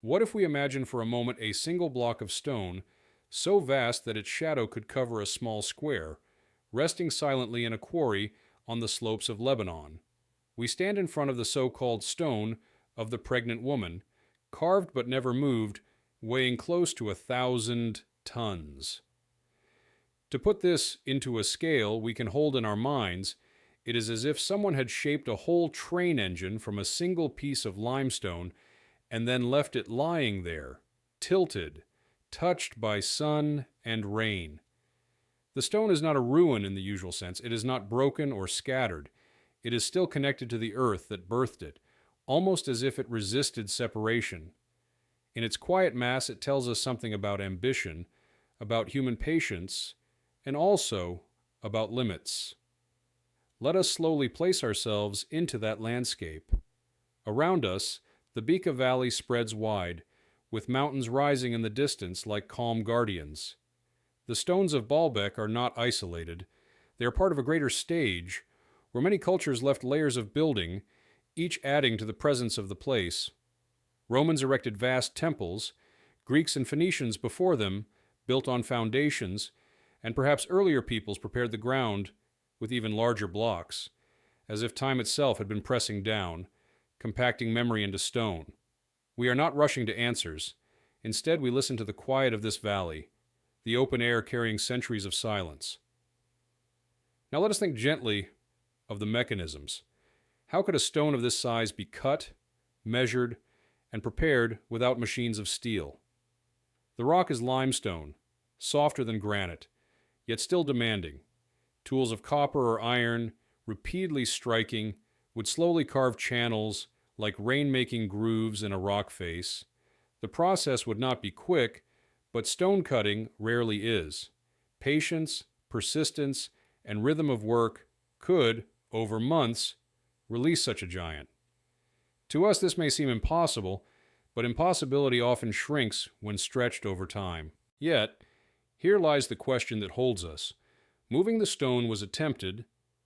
What if we imagine for a moment a single block of stone, so vast that its shadow could cover a small square, resting silently in a quarry on the slopes of Lebanon? We stand in front of the so-called stone of the pregnant woman, carved but never moved, weighing close to 1,000 tons. To put this into a scale we can hold in our minds, it is as if someone had shaped a whole train engine from a single piece of limestone and then left it lying there, tilted, touched by sun and rain. The stone is not a ruin in the usual sense. It is not broken or scattered. It is still connected to the earth that birthed it, almost as if it resisted separation. In its quiet mass, it tells us something about ambition, about human patience, and also about limits. Let us slowly place ourselves into that landscape. Around us, the Beeka Valley spreads wide, with mountains rising in the distance like calm guardians. The stones of Baalbek are not isolated. They are part of a greater stage, where many cultures left layers of building, each adding to the presence of the place. Romans erected vast temples, Greeks and Phoenicians before them built on foundations, and perhaps earlier peoples prepared the ground with even larger blocks, as if time itself had been pressing down, compacting memory into stone. We are not rushing to answers. Instead, we listen to the quiet of this valley, the open air carrying centuries of silence. Now let us think gently of the mechanisms. How could a stone of this size be cut, measured, and prepared without machines of steel? The rock is limestone, softer than granite, yet still demanding. Tools of copper or iron, repeatedly striking, would slowly carve channels like rain-making grooves in a rock face. The process would not be quick, but stone cutting rarely is. Patience, persistence, and rhythm of work could, over months, release such a giant. To us, this may seem impossible, but impossibility often shrinks when stretched over time. Yet, here lies the question that holds us. Moving the stone was attempted,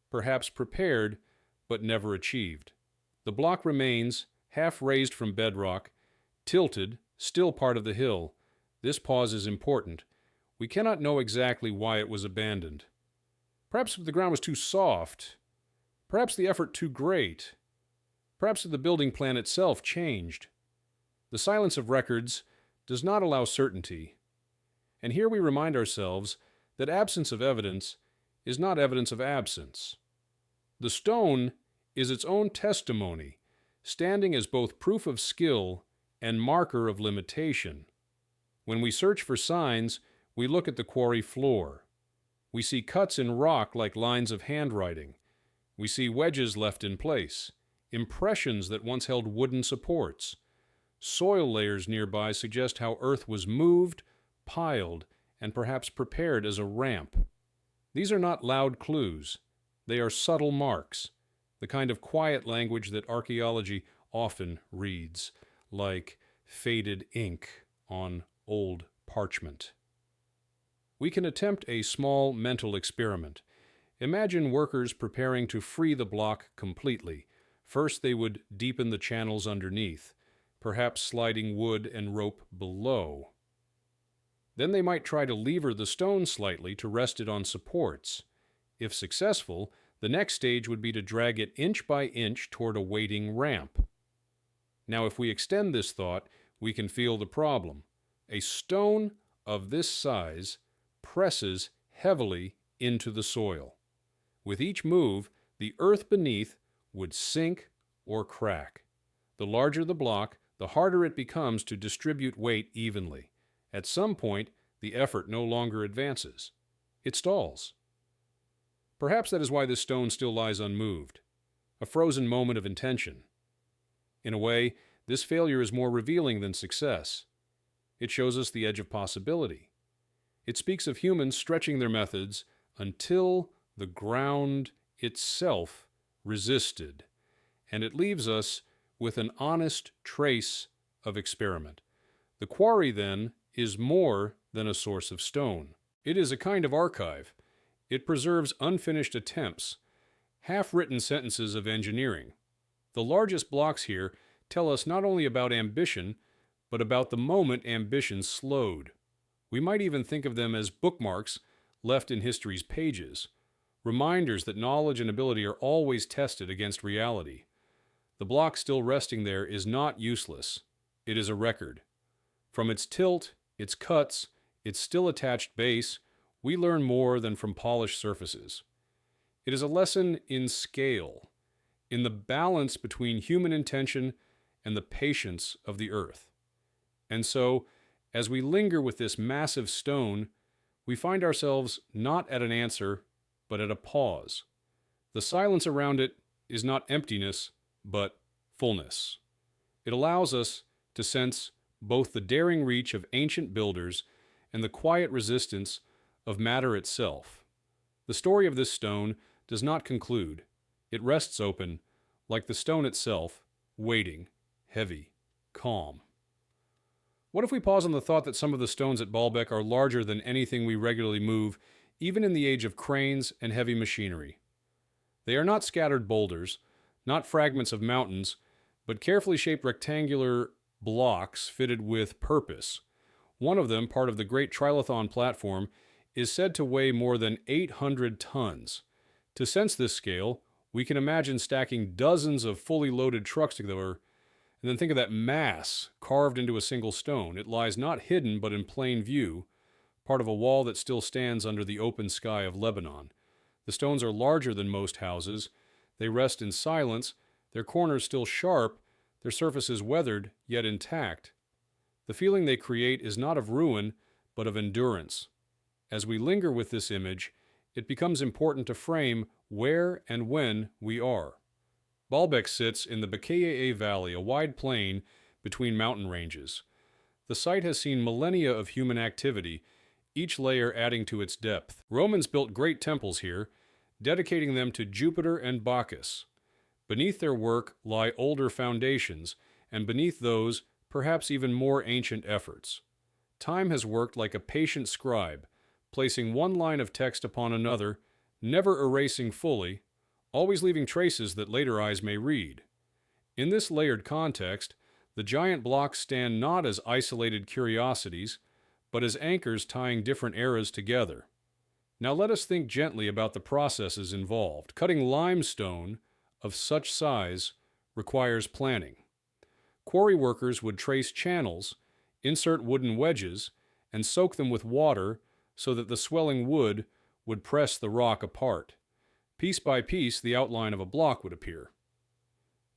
perhaps prepared, but never achieved. The block remains, half raised from bedrock, tilted, still part of the hill. This pause is important. We cannot know exactly why it was abandoned. Perhaps the ground was too soft. Perhaps the effort too great. Perhaps the building plan itself changed. The silence of records does not allow certainty. And here we remind ourselves that absence of evidence is not evidence of absence. The stone is its own testimony, standing as both proof of skill and marker of limitation. When we search for signs, we look at the quarry floor. We see cuts in rock like lines of handwriting. We see wedges left in place, impressions that once held wooden supports. Soil layers nearby suggest how earth was moved, piled, and perhaps prepared as a ramp. These are not loud clues. They are subtle marks, the kind of quiet language that archaeology often reads, like faded ink on old parchment. We can attempt a small mental experiment. Imagine workers preparing to free the block completely. First, they would deepen the channels underneath, perhaps sliding wood and rope below. Then they might try to lever the stone slightly to rest it on supports. If successful, the next stage would be to drag it inch by inch toward a waiting ramp. Now, if we extend this thought, we can feel the problem. A stone of this size presses heavily into the soil. With each move, the earth beneath would sink or crack. The larger the block, the harder it becomes to distribute weight evenly. At some point, the effort no longer advances. It stalls. Perhaps that is why this stone still lies unmoved, a frozen moment of intention. In a way, this failure is more revealing than success. It shows us the edge of possibility. It speaks of humans stretching their methods until the ground itself resisted, and it leaves us with an honest trace of experiment. The quarry, then, is more than a source of stone. It is a kind of archive. It preserves unfinished attempts, half-written sentences of engineering. The largest blocks here tell us not only about ambition, but about the moment ambition slowed. We might even think of them as bookmarks left in history's pages, reminders that knowledge and ability are always tested against reality. The block still resting there is not useless. It is a record. From its tilt, its cuts, its still attached base, we learn more than from polished surfaces. It is a lesson in scale, in the balance between human intention and the patience of the earth. And so, as we linger with this massive stone, we find ourselves not at an answer, but at a pause. The silence around it is not emptiness, but fullness. It allows us to sense both the daring reach of ancient builders and the quiet resistance of matter itself. The story of this stone does not conclude. It rests open, like the stone itself, waiting, heavy, calm. What if we pause on the thought that some of the stones at Baalbek are larger than anything we regularly move, even in the age of cranes and heavy machinery? They are not scattered boulders, not fragments of mountains, but carefully shaped rectangular blocks fitted with purpose. One of them, part of the great trilithon platform, is said to weigh more than 800 tons. To sense this scale, we can imagine stacking dozens of fully loaded trucks together, and then think of that mass carved into a single stone. It lies not hidden but in plain view, part of a wall that still stands under the open sky of Lebanon. The stones are larger than most houses. They rest in silence, their corners still sharp, their surfaces weathered yet intact. The feeling they create is not of ruin, but of endurance. As we linger with this image, it becomes important to frame where and when we are. Baalbek sits in the Bkee Valley, a wide plain between mountain ranges. The site has seen millennia of human activity, each layer adding to its depth. Romans built great temples here, dedicating them to Jupiter and Bacchus. Beneath their work lie older foundations, and beneath those, perhaps even more ancient efforts. Time has worked like a patient scribe, placing one line of text upon another, never erasing fully, always leaving traces that later eyes may read. In this layered context, the giant blocks stand not as isolated curiosities, but as anchors tying different eras together. Now let us think gently about the processes involved. Cutting limestone of such size requires planning. Quarry workers would trace channels, insert wooden wedges, and soak them with water so that the swelling wood would press the rock apart. Piece by piece, the outline of a block would appear.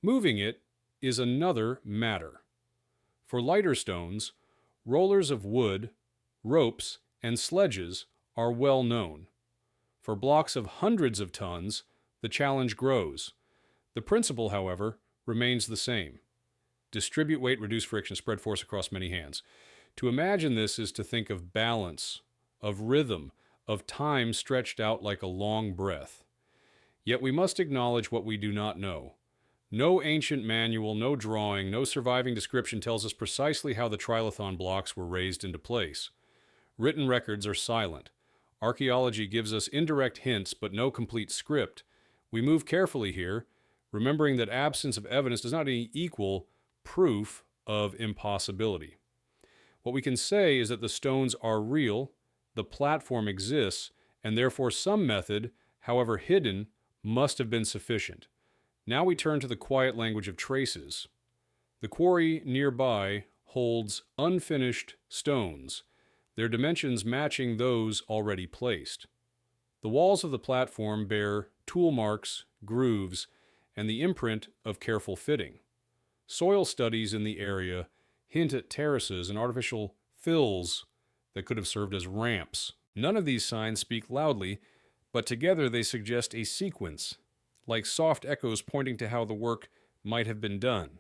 Moving it is another matter. For lighter stones, rollers of wood, ropes, and sledges are well known. For blocks of hundreds of tons, the challenge grows. The principle, however, remains the same. Distribute weight, reduce friction, spread force across many hands. To imagine this is to think of balance, of rhythm, of time stretched out like a long breath. Yet we must acknowledge what we do not know. No ancient manual, no drawing, no surviving description tells us precisely how the trilithon blocks were raised into place. Written records are silent. Archaeology gives us indirect hints, but no complete script. We move carefully here, remembering that absence of evidence does not equal proof of impossibility. What we can say is that the stones are real, the platform exists, and therefore some method, however hidden, must have been sufficient. Now we turn to the quiet language of traces. The quarry nearby holds unfinished stones, their dimensions matching those already placed. The walls of the platform bear tool marks, grooves, and the imprint of careful fitting. Soil studies in the area hint at terraces and artificial fills that could have served as ramps. None of these signs speak loudly, but together they suggest a sequence, like soft echoes pointing to how the work might have been done.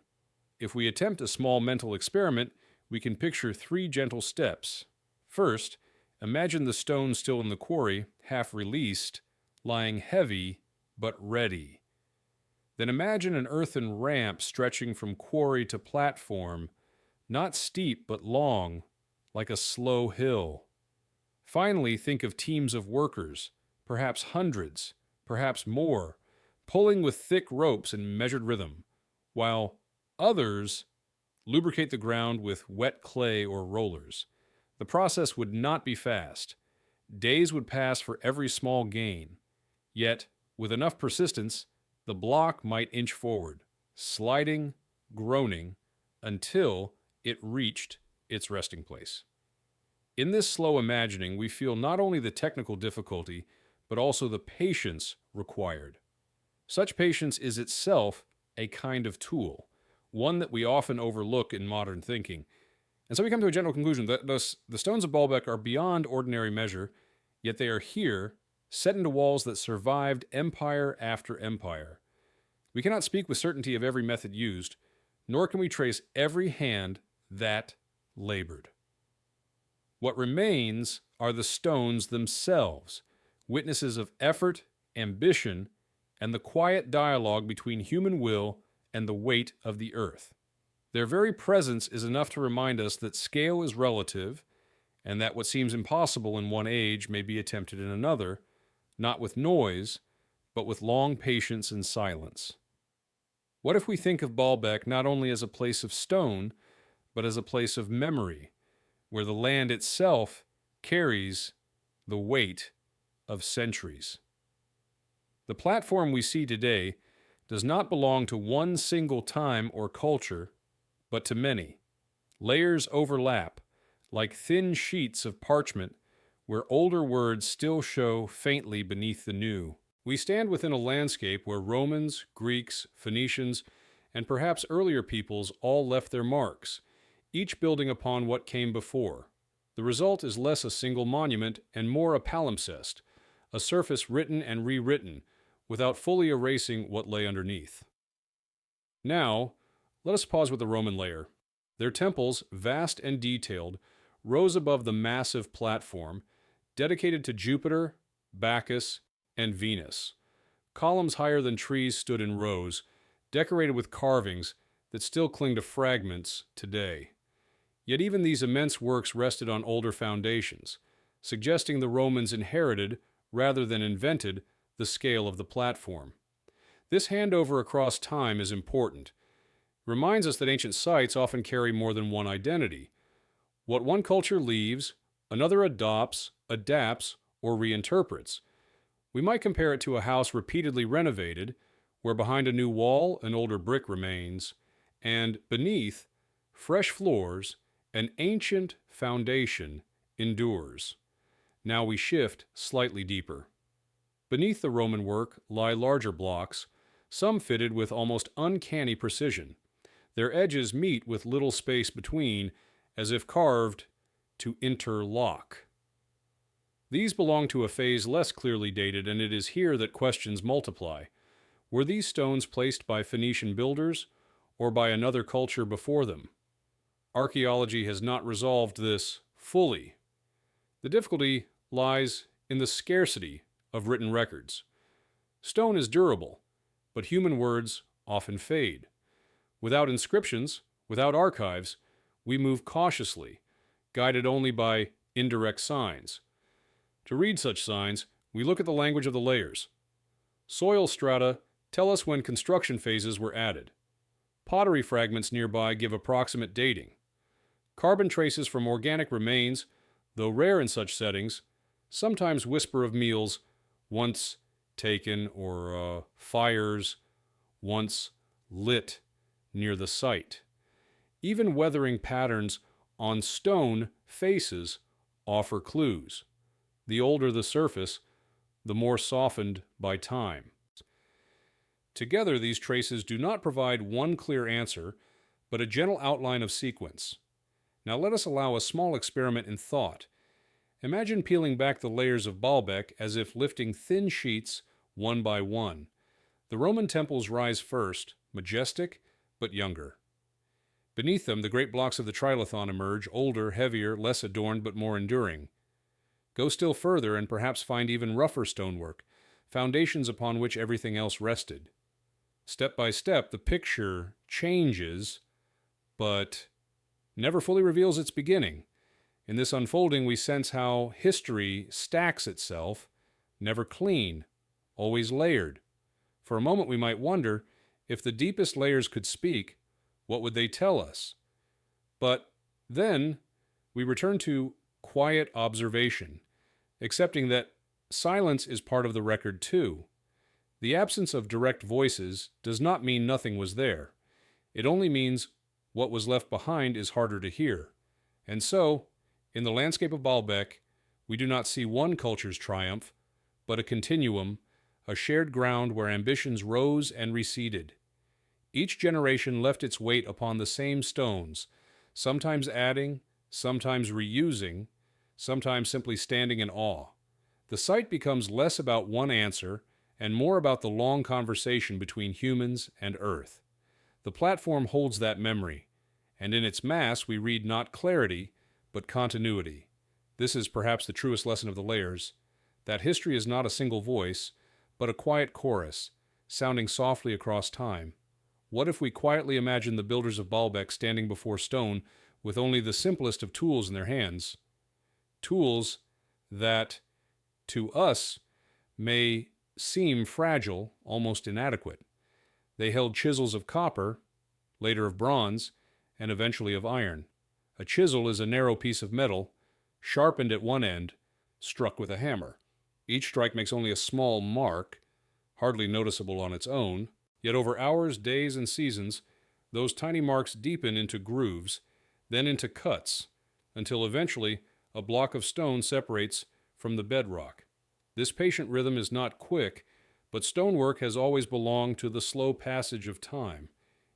If we attempt a small mental experiment, we can picture 3 gentle steps. First, imagine the stone still in the quarry, half released, lying heavy but ready. Then imagine an earthen ramp stretching from quarry to platform, not steep but long, like a slow hill. Finally, think of teams of workers, perhaps hundreds, perhaps more, pulling with thick ropes in measured rhythm, while others lubricate the ground with wet clay or rollers. The process would not be fast. Days would pass for every small gain. Yet, with enough persistence, the block might inch forward, sliding, groaning, until it reached its resting place. In this slow imagining, we feel not only the technical difficulty, but also the patience required. Such patience is itself a kind of tool, one that we often overlook in modern thinking. And so we come to a general conclusion that the stones of Baalbek are beyond ordinary measure, yet they are here, set into walls that survived empire after empire. We cannot speak with certainty of every method used, nor can we trace every hand that labored. What remains are the stones themselves, witnesses of effort, ambition, and the quiet dialogue between human will and the weight of the earth. Their very presence is enough to remind us that scale is relative, and that what seems impossible in one age may be attempted in another, not with noise, but with long patience and silence. What if we think of Baalbek not only as a place of stone, but as a place of memory, where the land itself carries the weight of centuries? The platform we see today does not belong to one single time or culture, but to many. Layers overlap, like thin sheets of parchment, where older words still show faintly beneath the new. We stand within a landscape where Romans, Greeks, Phoenicians, and perhaps earlier peoples all left their marks, each building upon what came before. The result is less a single monument and more a palimpsest, a surface written and rewritten, without fully erasing what lay underneath. Now, let us pause with the Roman layer. Their temples, vast and detailed, rose above the massive platform, dedicated to Jupiter, Bacchus, and Venus. Columns higher than trees stood in rows, decorated with carvings that still cling to fragments today. Yet even these immense works rested on older foundations, suggesting the Romans inherited, rather than invented, the scale of the platform. This handover across time is important. It reminds us that ancient sites often carry more than one identity. What one culture leaves, another adopts, adapts, or reinterprets. We might compare it to a house repeatedly renovated, where behind a new wall an older brick remains, and beneath, fresh floors, an ancient foundation endures. Now we shift slightly deeper. Beneath the Roman work lie larger blocks, some fitted with almost uncanny precision. Their edges meet with little space between, as if carved to interlock. These belong to a phase less clearly dated, and it is here that questions multiply. Were these stones placed by Phoenician builders, or by another culture before them? Archaeology has not resolved this fully. The difficulty lies in the scarcity of written records. Stone is durable, but human words often fade. Without inscriptions, without archives, we move cautiously, guided only by indirect signs. To read such signs, we look at the language of the layers. Soil strata tell us when construction phases were added. Pottery fragments nearby give approximate dating. Carbon traces from organic remains, though rare in such settings, sometimes whisper of meals once taken or fires once lit near the site. Even weathering patterns on stone faces offer clues. The older the surface, the more softened by time. Together, these traces do not provide one clear answer, but a gentle outline of sequence. Now let us allow a small experiment in thought. Imagine peeling back the layers of Baalbek as if lifting thin sheets one by one. The Roman temples rise first, majestic but younger. Beneath them, the great blocks of the trilithon emerge, older, heavier, less adorned but more enduring. Go still further and perhaps find even rougher stonework, foundations upon which everything else rested. Step by step, the picture changes, but never fully reveals its beginning. In this unfolding, we sense how history stacks itself, never clean, always layered. For a moment, we might wonder, if the deepest layers could speak, what would they tell us? But then we return to quiet observation, accepting that silence is part of the record too. The absence of direct voices does not mean nothing was there. It only means what was left behind is harder to hear. And so, in the landscape of Baalbek, we do not see one culture's triumph, but a continuum, a shared ground where ambitions rose and receded. Each generation left its weight upon the same stones, sometimes adding, sometimes reusing, sometimes simply standing in awe. The site becomes less about one answer and more about the long conversation between humans and Earth. The platform holds that memory, and in its mass we read not clarity, but continuity. This is perhaps the truest lesson of the layers, that history is not a single voice, but a quiet chorus, sounding softly across time. What if we quietly imagine the builders of Baalbek standing before stone with only the simplest of tools in their hands? Tools that, to us, may seem fragile, almost inadequate. They held chisels of copper, later of bronze, and eventually of iron. A chisel is a narrow piece of metal, sharpened at one end, struck with a hammer. Each strike makes only a small mark, hardly noticeable on its own, yet over hours, days, and seasons, those tiny marks deepen into grooves, then into cuts, until eventually a block of stone separates from the bedrock. This patient rhythm is not quick, but stonework has always belonged to the slow passage of time.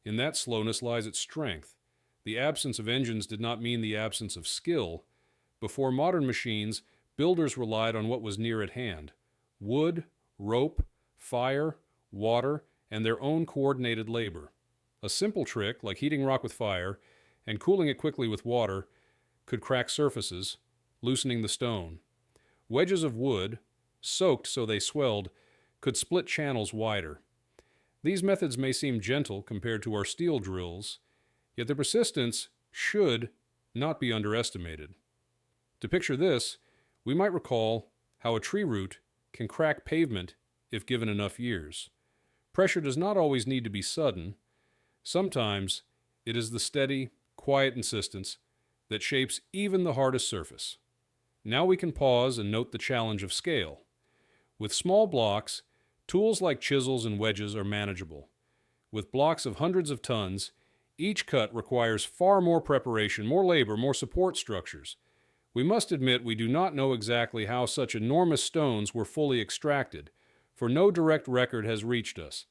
In that slowness lies its strength. The absence of engines did not mean the absence of skill. Before modern machines, builders relied on what was near at hand: wood, rope, fire, water, and their own coordinated labor. A simple trick, like heating rock with fire and cooling it quickly with water, could crack surfaces, loosening the stone. Wedges of wood, soaked so they swelled, could split channels wider. These methods may seem gentle compared to our steel drills, yet their persistence should not be underestimated. To picture this, we might recall how a tree root can crack pavement if given enough years. Pressure does not always need to be sudden. Sometimes it is the steady, quiet insistence that shapes even the hardest surface. Now we can pause and note the challenge of scale. With small blocks, tools like chisels and wedges are manageable. With blocks of hundreds of tons, each cut requires far more preparation, more labor, more support structures. We must admit we do not know exactly how such enormous stones were fully extracted, for no direct record has reached us.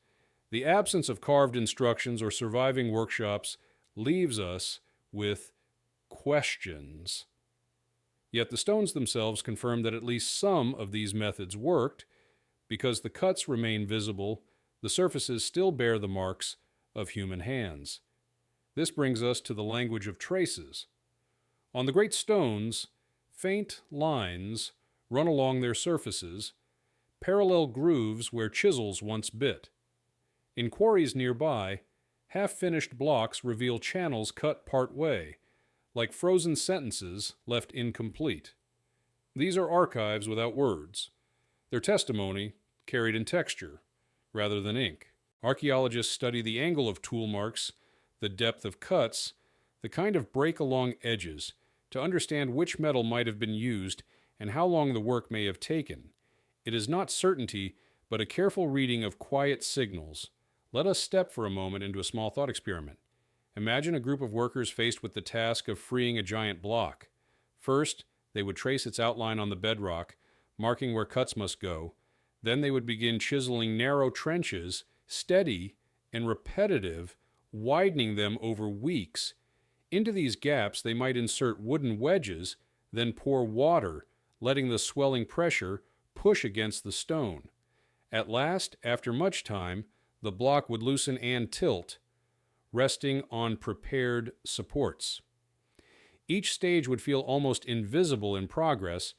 The absence of carved instructions or surviving workshops leaves us with questions. Yet the stones themselves confirm that at least some of these methods worked. Because the cuts remain visible, the surfaces still bear the marks of human hands. This brings us to the language of traces. On the great stones, faint lines run along their surfaces, parallel grooves where chisels once bit. In quarries nearby, half-finished blocks reveal channels cut part way, like frozen sentences left incomplete. These are archives without words. Their testimony carried in texture, rather than ink. Archaeologists study the angle of tool marks, the depth of cuts, the kind of break along edges, to understand which metal might have been used and how long the work may have taken. It is not certainty, but a careful reading of quiet signals. Let us step for a moment into a small thought experiment. Imagine a group of workers faced with the task of freeing a giant block. First, they would trace its outline on the bedrock, marking where cuts must go. Then they would begin chiseling narrow trenches, steady and repetitive, widening them over weeks. Into these gaps they might insert wooden wedges, then pour water, letting the swelling pressure push against the stone. At last, after much time, the block would loosen and tilt, resting on prepared supports. Each stage would feel almost invisible in progress,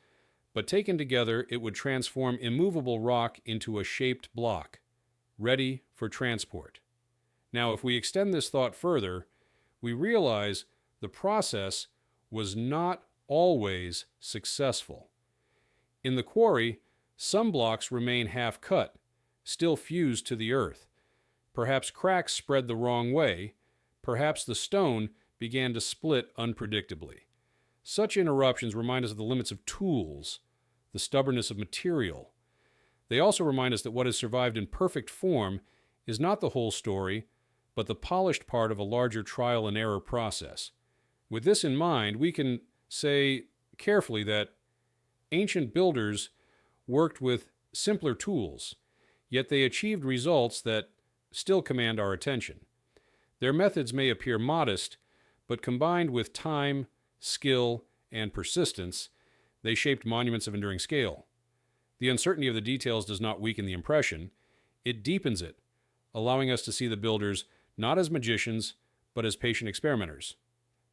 but taken together it would transform immovable rock into a shaped block, ready for transport. Now, if we extend this thought further, we realize the process was not always successful. In the quarry, some blocks remain half-cut, still fused to the earth. Perhaps cracks spread the wrong way, perhaps the stone began to split unpredictably. Such interruptions remind us of the limits of tools, the stubbornness of material. They also remind us that what has survived in perfect form is not the whole story, but the polished part of a larger trial and error process. With this in mind, we can say carefully that ancient builders worked with simpler tools, yet they achieved results that still command our attention. Their methods may appear modest, but combined with time, skill, and persistence, they shaped monuments of enduring scale. The uncertainty of the details does not weaken the impression, it deepens it, allowing us to see the builders not as magicians, but as patient experimenters.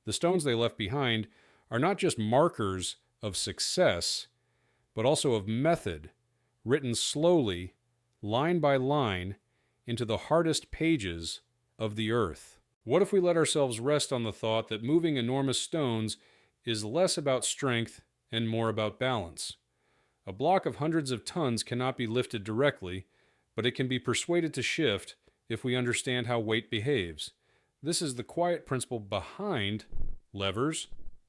The stones they left behind are not just markers of success, but also of method, written slowly, line by line, into the hardest pages of the earth. What if we let ourselves rest on the thought that moving enormous stones is less about strength and more about balance? A block of hundreds of tons cannot be lifted directly, but it can be persuaded to shift if we understand how weight behaves. This is the quiet principle behind levers,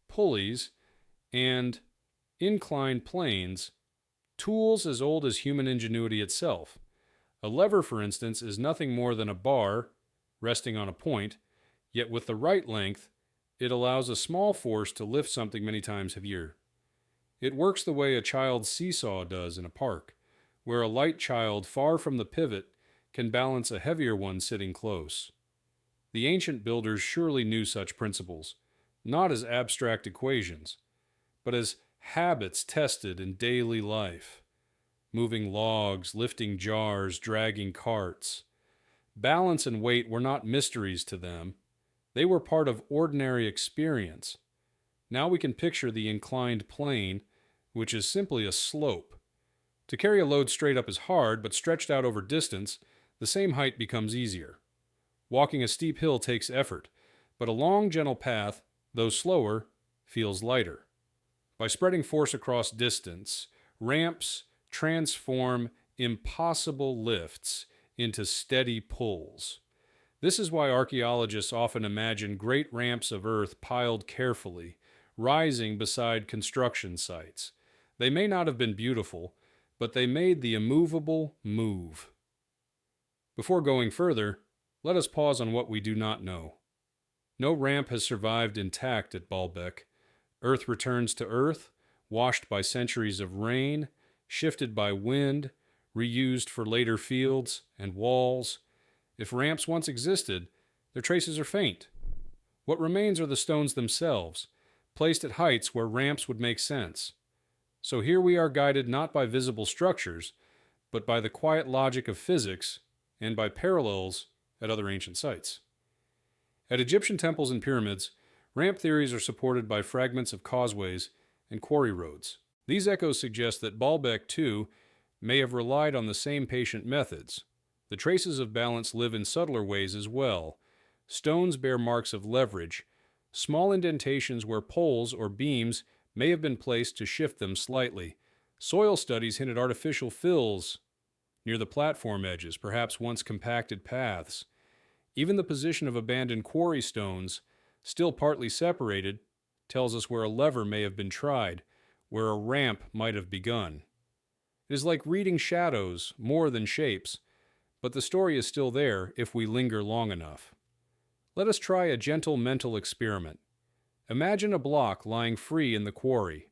pulleys, and inclined planes, tools as old as human ingenuity itself. A lever, for instance, is nothing more than a bar resting on a point, yet with the right length, it allows a small force to lift something many times heavier. It works the way a child's seesaw does in a park, where a light child far from the pivot can balance a heavier one sitting close. The ancient builders surely knew such principles, not as abstract equations, but as habits tested in daily life. Moving logs, lifting jars, dragging carts. Balance and weight were not mysteries to them. They were part of ordinary experience. Now we can picture the inclined plane, which is simply a slope. To carry a load straight up is hard, but stretched out over distance, the same height becomes easier. Walking a steep hill takes effort, but a long, gentle path, though slower, feels lighter. By spreading force across distance, ramps transform impossible lifts into steady pulls. This is why archaeologists often imagine great ramps of earth piled carefully, rising beside construction sites. They may not have been beautiful, but they made the immovable move. Before going further, let us pause on what we do not know. No ramp has survived intact at Baalbek. Earth returns to earth, washed by centuries of rain, shifted by wind, reused for later fields and walls. If ramps once existed, their traces are faint. What remains are the stones themselves, placed at heights where ramps would make sense. So here we are guided not by visible structures, but by the quiet logic of physics and by parallels at other ancient sites. At Egyptian temples and pyramids, ramp theories are supported by fragments of causeways and quarry roads. These echoes suggest that Baalbek, too, may have relied on the same patient methods. The traces of balance live in subtler ways as well. Stones bear marks of leverage, small indentations where poles or beams may have been placed to shift them slightly. Soil studies hint at artificial fills near the platform edges, perhaps once compacted paths. Even the position of abandoned quarry stones, still partly separated, tells us where a lever may have been tried, where a ramp might have begun. It is like reading shadows more than shapes, but the story is still there if we linger long enough. Let us try a gentle mental experiment. Imagine a block lying free in the quarry.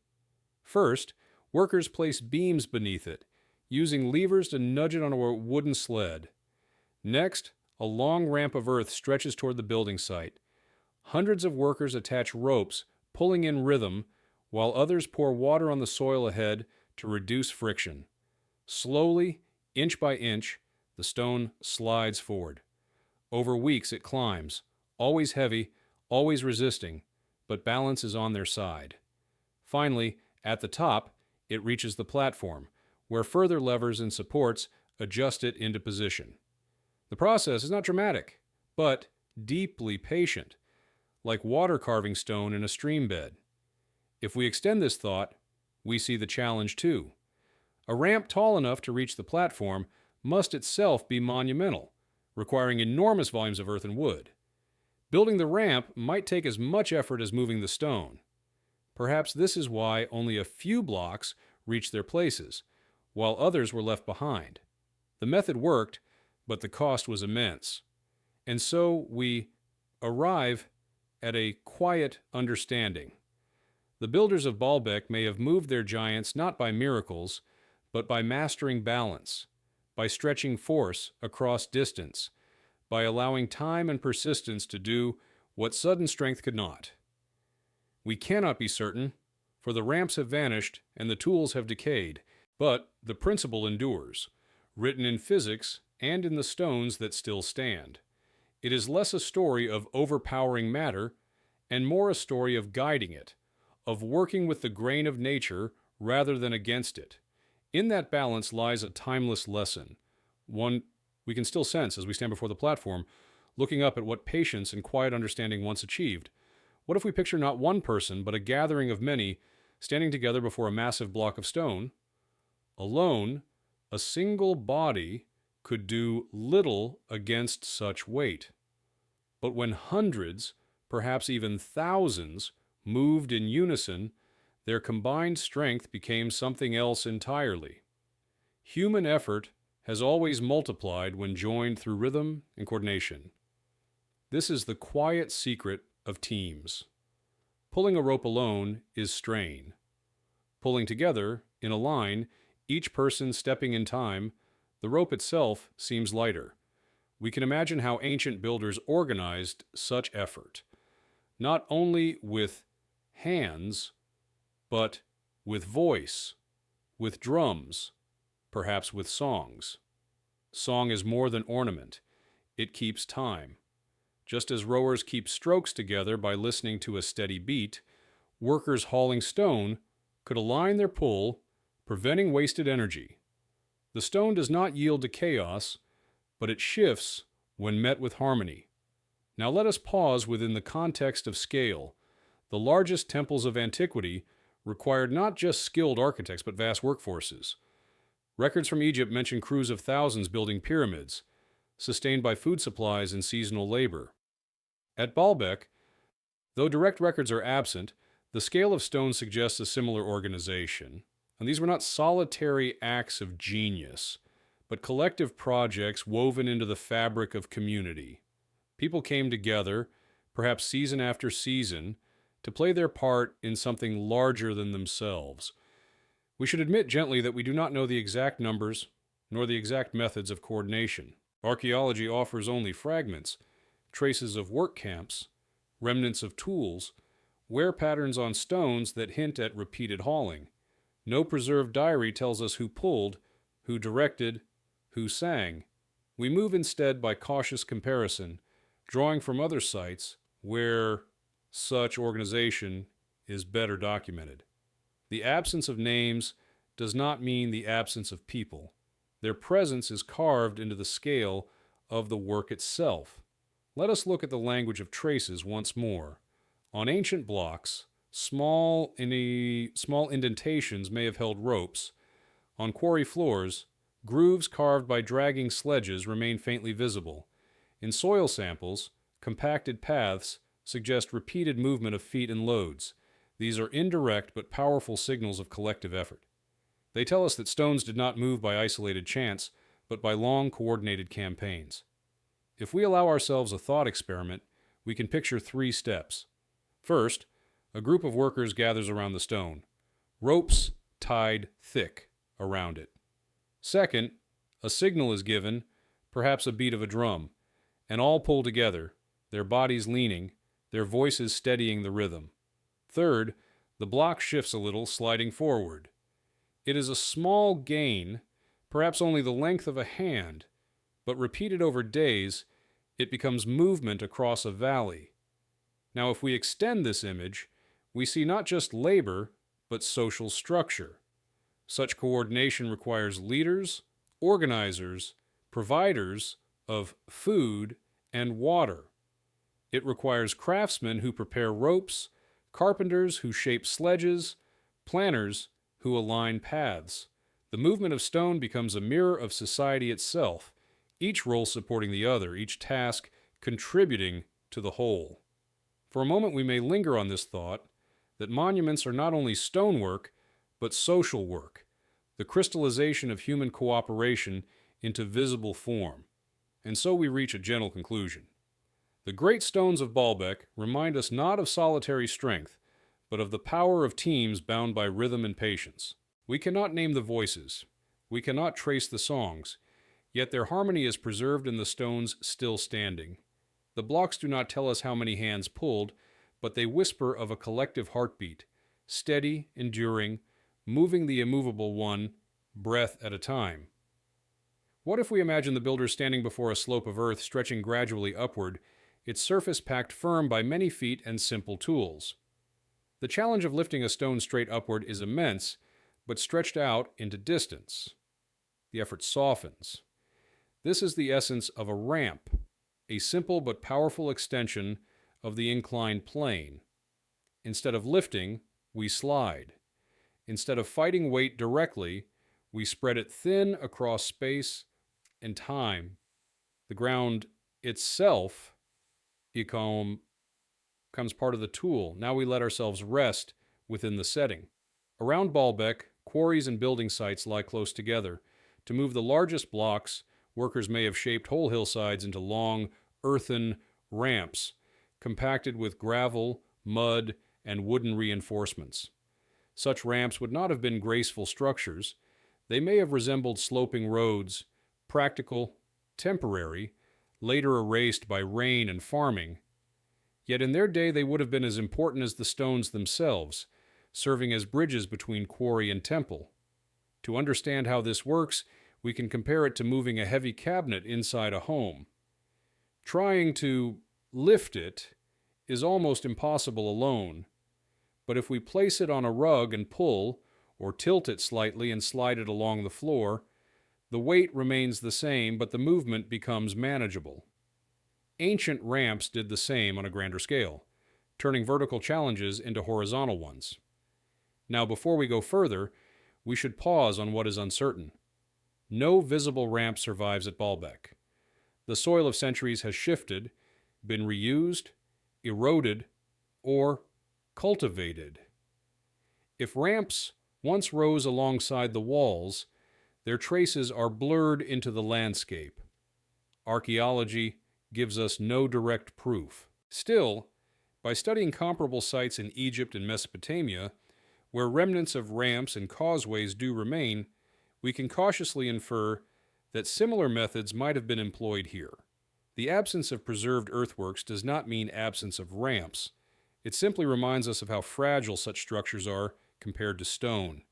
First, workers place beams beneath it, using levers to nudge it on a wooden sled. Next, a long ramp of earth stretches toward the building site. Hundreds of workers attach ropes, pulling in rhythm, while others pour water on the soil ahead to reduce friction. Slowly, inch by inch, the stone slides forward. Over weeks it climbs, always heavy, always resisting, but balance is on their side. Finally, at the top, it reaches the platform, where further levers and supports adjust it into position. The process is not dramatic, but deeply patient, like water carving stone in a stream bed. If we extend this thought, we see the challenge too. A ramp tall enough to reach the platform must itself be monumental, requiring enormous volumes of earth and wood. Building the ramp might take as much effort as moving the stone. Perhaps this is why only a few blocks reached their places, while others were left behind. The method worked, but the cost was immense. And so we arrive at a quiet understanding. The builders of Baalbek may have moved their giants not by miracles, but by mastering balance, by stretching force across distance, by allowing time and persistence to do what sudden strength could not. We cannot be certain, for the ramps have vanished and the tools have decayed, but the principle endures, written in physics and in the stones that still stand. It is less a story of overpowering matter and more a story of guiding it, of working with the grain of nature rather than against it. In that balance lies a timeless lesson, one we can still sense as we stand before the platform, looking up at what patience and quiet understanding once achieved. What if we picture not one person, but a gathering of many, standing together before a massive block of stone? Alone, a single body could do little against such weight. But when hundreds, perhaps even thousands, moved in unison, their combined strength became something else entirely. Human effort has always multiplied when joined through rhythm and coordination. This is the quiet secret of teams. Pulling a rope alone is strain. Pulling together, in a line, each person stepping in time, the rope itself seems lighter. We can imagine how ancient builders organized such effort, not only with hands, but with voice, with drums, perhaps with songs. Song is more than ornament. It keeps time. Just as rowers keep strokes together by listening to a steady beat, workers hauling stone could align their pull, preventing wasted energy. The stone does not yield to chaos, but it shifts when met with harmony. Now let us pause within the context of scale. The largest temples of antiquity required not just skilled architects, but vast workforces. Records from Egypt mention crews of thousands building pyramids, sustained by food supplies and seasonal labor. At Baalbek, though direct records are absent, the scale of stone suggests a similar organization. And these were not solitary acts of genius, but collective projects woven into the fabric of community. People came together, perhaps season after season, to play their part in something larger than themselves. We should admit gently that we do not know the exact numbers, nor the exact methods of coordination. Archaeology offers only fragments, traces of work camps, remnants of tools, wear patterns on stones that hint at repeated hauling. No preserved diary tells us who pulled, who directed, who sang. We move instead by cautious comparison, drawing from other sites where such organization is better documented. The absence of names does not mean the absence of people. Their presence is carved into the scale of the work itself. Let us look at the language of traces once more. On ancient blocks, small indentations may have held ropes. On quarry floors, grooves carved by dragging sledges remain faintly visible. In soil samples, compacted paths suggest repeated movement of feet and loads. These are indirect but powerful signals of collective effort. They tell us that stones did not move by isolated chance, but by long coordinated campaigns. If we allow ourselves a thought experiment, we can picture 3 steps. First, a group of workers gathers around the stone, ropes tied thick around it. Second, a signal is given, perhaps a beat of a drum, and all pull together, their bodies leaning, their voices steadying the rhythm. Third, the block shifts a little, sliding forward. It is a small gain, perhaps only the length of a hand, but repeated over days, it becomes movement across a valley. Now, if we extend this image, we see not just labor, but social structure. Such coordination requires leaders, organizers, providers of food and water. It requires craftsmen who prepare ropes, carpenters who shape sledges, planners who align paths. The movement of stone becomes a mirror of society itself, each role supporting the other, each task contributing to the whole. For a moment, we may linger on this thought that monuments are not only stonework, but social work, the crystallization of human cooperation into visible form. And so we reach a gentle conclusion. The great stones of Baalbek remind us not of solitary strength, but of the power of teams bound by rhythm and patience. We cannot name the voices, we cannot trace the songs, yet their harmony is preserved in the stones still standing. The blocks do not tell us how many hands pulled, but they whisper of a collective heartbeat, steady, enduring, moving the immovable one, breath at a time. What if we imagine the builders standing before a slope of earth stretching gradually upward, its surface packed firm by many feet and simple tools? The challenge of lifting a stone straight upward is immense, but stretched out into distance. The effort softens. This is the essence of a ramp, a simple but powerful extension of the inclined plane. Instead of lifting, we slide. Instead of fighting weight directly, we spread it thin across space and time. The ground itself becomes part of the tool. Now we let ourselves rest within the setting. Around Baalbek, quarries and building sites lie close together. To move the largest blocks, workers may have shaped whole hillsides into long, earthen ramps, compacted with gravel, mud, and wooden reinforcements. Such ramps would not have been graceful structures. They may have resembled sloping roads, practical, temporary, later erased by rain and farming. Yet in their day they would have been as important as the stones themselves, serving as bridges between quarry and temple. To understand how this works, we can compare it to moving a heavy cabinet inside a home. Trying to lift it is almost impossible alone, but if we place it on a rug and pull, or tilt it slightly and slide it along the floor, the weight remains the same, but the movement becomes manageable. Ancient ramps did the same on a grander scale, turning vertical challenges into horizontal ones. Now, before we go further, we should pause on what is uncertain. No visible ramp survives at Baalbek. The soil of centuries has shifted, been reused, eroded, or cultivated. If ramps once rose alongside the walls, their traces are blurred into the landscape. Archaeology gives us no direct proof. Still, by studying comparable sites in Egypt and Mesopotamia, where remnants of ramps and causeways do remain, we can cautiously infer that similar methods might have been employed here. The absence of preserved earthworks does not mean absence of ramps. It simply reminds us of how fragile such structures are compared to stone.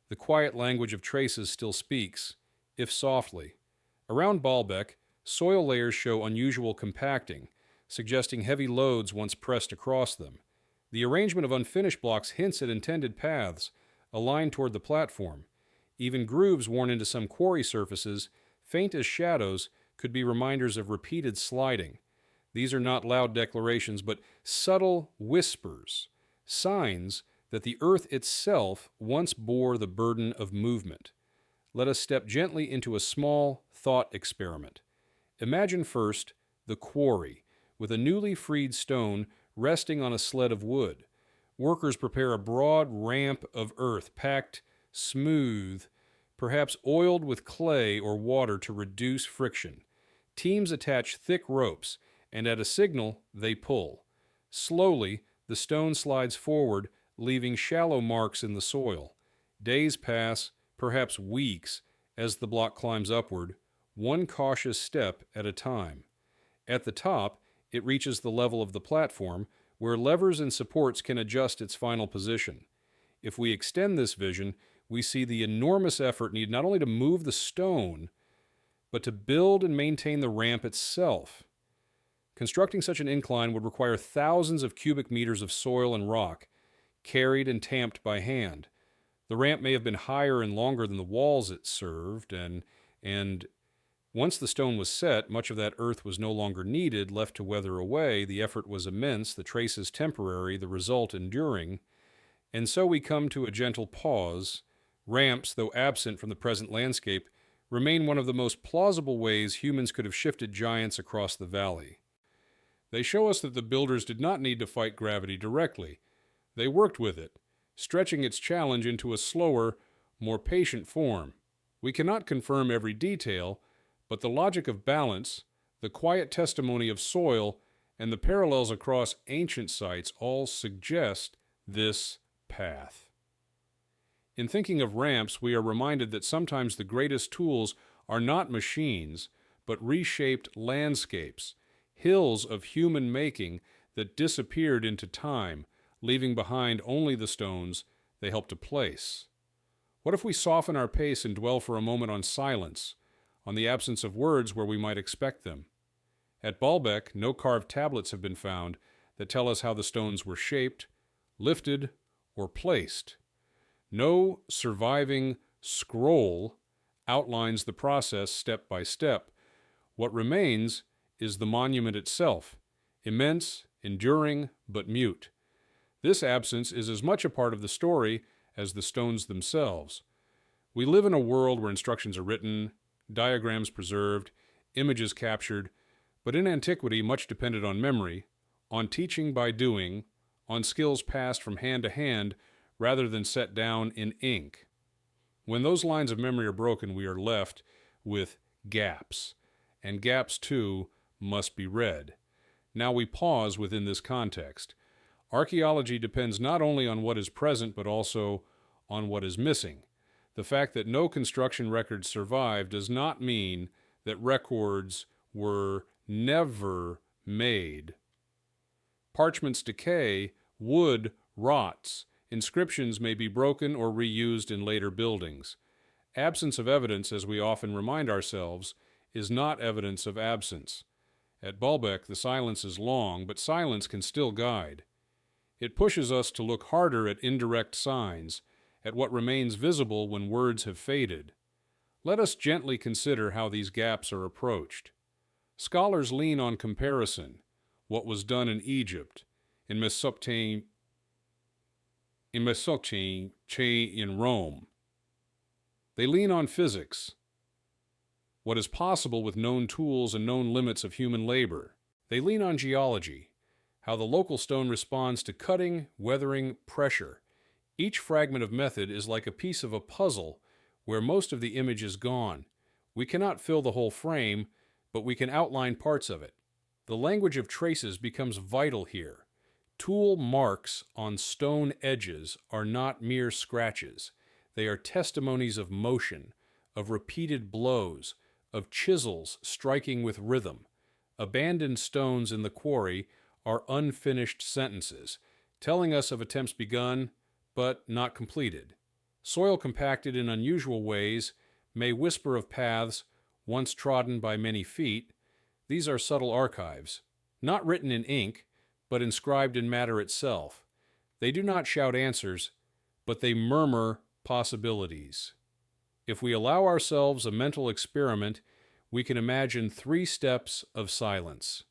The quiet language of traces still speaks, if softly. Around Baalbek, soil layers show unusual compacting, suggesting heavy loads once pressed across them. The arrangement of unfinished blocks hints at intended paths, aligned toward the platform. Even grooves worn into some quarry surfaces, faint as shadows, could be reminders of repeated sliding. These are not loud declarations, but subtle whispers, signs that the earth itself once bore the burden of movement. Let us step gently into a small thought experiment. Imagine first the quarry, with a newly freed stone resting on a sled of wood. Workers prepare a broad ramp of earth, packed smooth, perhaps oiled with clay or water to reduce friction. Teams attach thick ropes, and at a signal, they pull. Slowly, the stone slides forward, leaving shallow marks in the soil. Days pass, perhaps weeks, as the block climbs upward, one cautious step at a time. At the top, it reaches the level of the platform, where levers and supports can adjust its final position. If we extend this vision, we see the enormous effort needed not only to move the stone, but to build and maintain the ramp itself. Constructing such an incline would require thousands of cubic meters of soil and rock, carried and tamped by hand. The ramp may have been higher and longer than the walls it served, and once the stone was set, much of that earth was no longer needed, left to weather away. The effort was immense, the traces temporary, the result enduring. And so we come to a gentle pause. Ramps, though absent from the present landscape, remain one of the most plausible ways humans could have shifted giants across the valley. They show us that the builders did not need to fight gravity directly. They worked with it, stretching its challenge into a slower, more patient form. We cannot confirm every detail, but the logic of balance, the quiet testimony of soil, and the parallels across ancient sites all suggest this path. In thinking of ramps, we are reminded that sometimes the greatest tools are not machines, but reshaped landscapes, hills of human making that disappeared into time, leaving behind only the stones they helped to place. What if we soften our pace and dwell for a moment on silence, on the absence of words where we might expect them? At Baalbek, no carved tablets have been found that tell us how the stones were shaped, lifted, or placed. No surviving scroll outlines the process step by step. What remains is the monument itself, immense, enduring, but mute. This absence is as much a part of the story as the stones themselves. We live in a world where instructions are written, diagrams preserved, images captured, but in antiquity much depended on memory, on teaching by doing, on skills passed from hand to hand rather than set down in ink. When those lines of memory are broken, we are left with gaps, and gaps too must be read. Now we pause within this context. Archaeology depends not only on what is present, but also on what is missing. The fact that no construction records survive does not mean that records were never made. Parchments decay, wood rots, inscriptions may be broken or reused in later buildings. Absence of evidence, as we often remind ourselves, is not evidence of absence. At Baalbek, the silence is long, but silence can still guide. It pushes us to look harder at indirect signs, at what remains visible when words have faded. Let us gently consider how these gaps are approached. Scholars lean on comparison, what was done in Egypt, in Mesopotamia, in Rome. They lean on physics, what is possible with known tools and known limits of human labor. They lean on geology, how the local stone responds to cutting, weathering, pressure. Each fragment of method is like a piece of a puzzle where most of the image is gone. We cannot fill the whole frame, but we can outline parts of it. The language of traces becomes vital here. Tool marks on stone edges are not mere scratches. They are testimonies of motion, of repeated blows, of chisels striking with rhythm. Abandoned stones in the quarry are unfinished sentences, telling us of attempts begun, but not completed. Soil compacted in unusual ways may whisper of paths once trodden by many feet. These are subtle archives, not written in ink, but inscribed in matter itself. They do not shout answers, but they murmur possibilities. If we allow ourselves a mental experiment, we can imagine 3 steps of silence.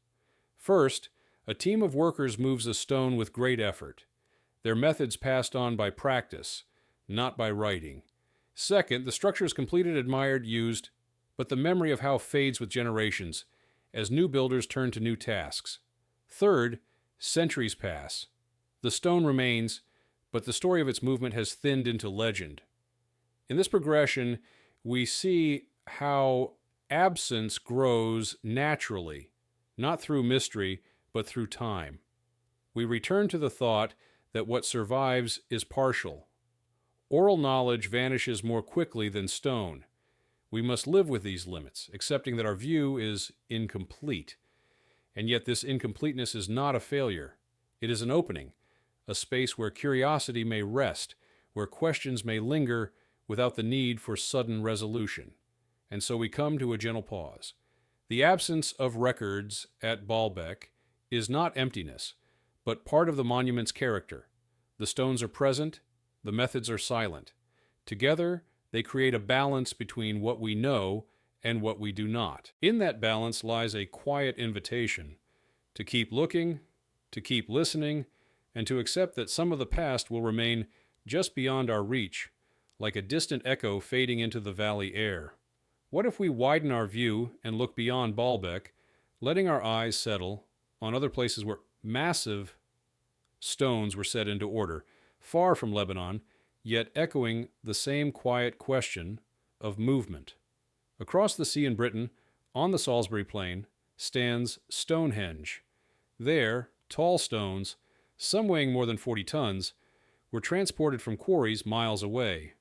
First, a team of workers moves a stone with great effort. Their methods passed on by practice, not by writing. Second, the structure is completed, admired, used, but the memory of how fades with generations as new builders turn to new tasks. Third, centuries pass. The stone remains, but the story of its movement has thinned into legend. In this progression, we see how absence grows naturally, not through mystery, but through time. We return to the thought that what survives is partial. Oral knowledge vanishes more quickly than stone. We must live with these limits, accepting that our view is incomplete. And yet this incompleteness is not a failure. It is an opening, a space where curiosity may rest, where questions may linger without the need for sudden resolution. And so we come to a gentle pause. The absence of records at Baalbek is not emptiness, but part of the monument's character. The stones are present, the methods are silent. Together, they create a balance between what we know and what we do not. In that balance lies a quiet invitation to keep looking, to keep listening, and to accept that some of the past will remain just beyond our reach, like a distant echo fading into the valley air. What if we widen our view and look beyond Baalbek, letting our eyes settle, on other places where massive stones were set into order, far from Lebanon, yet echoing the same quiet question of movement. Across the sea in Britain, on the Salisbury Plain, stands Stonehenge. There, tall stones, some weighing more than 40 tons, were transported from quarries miles away.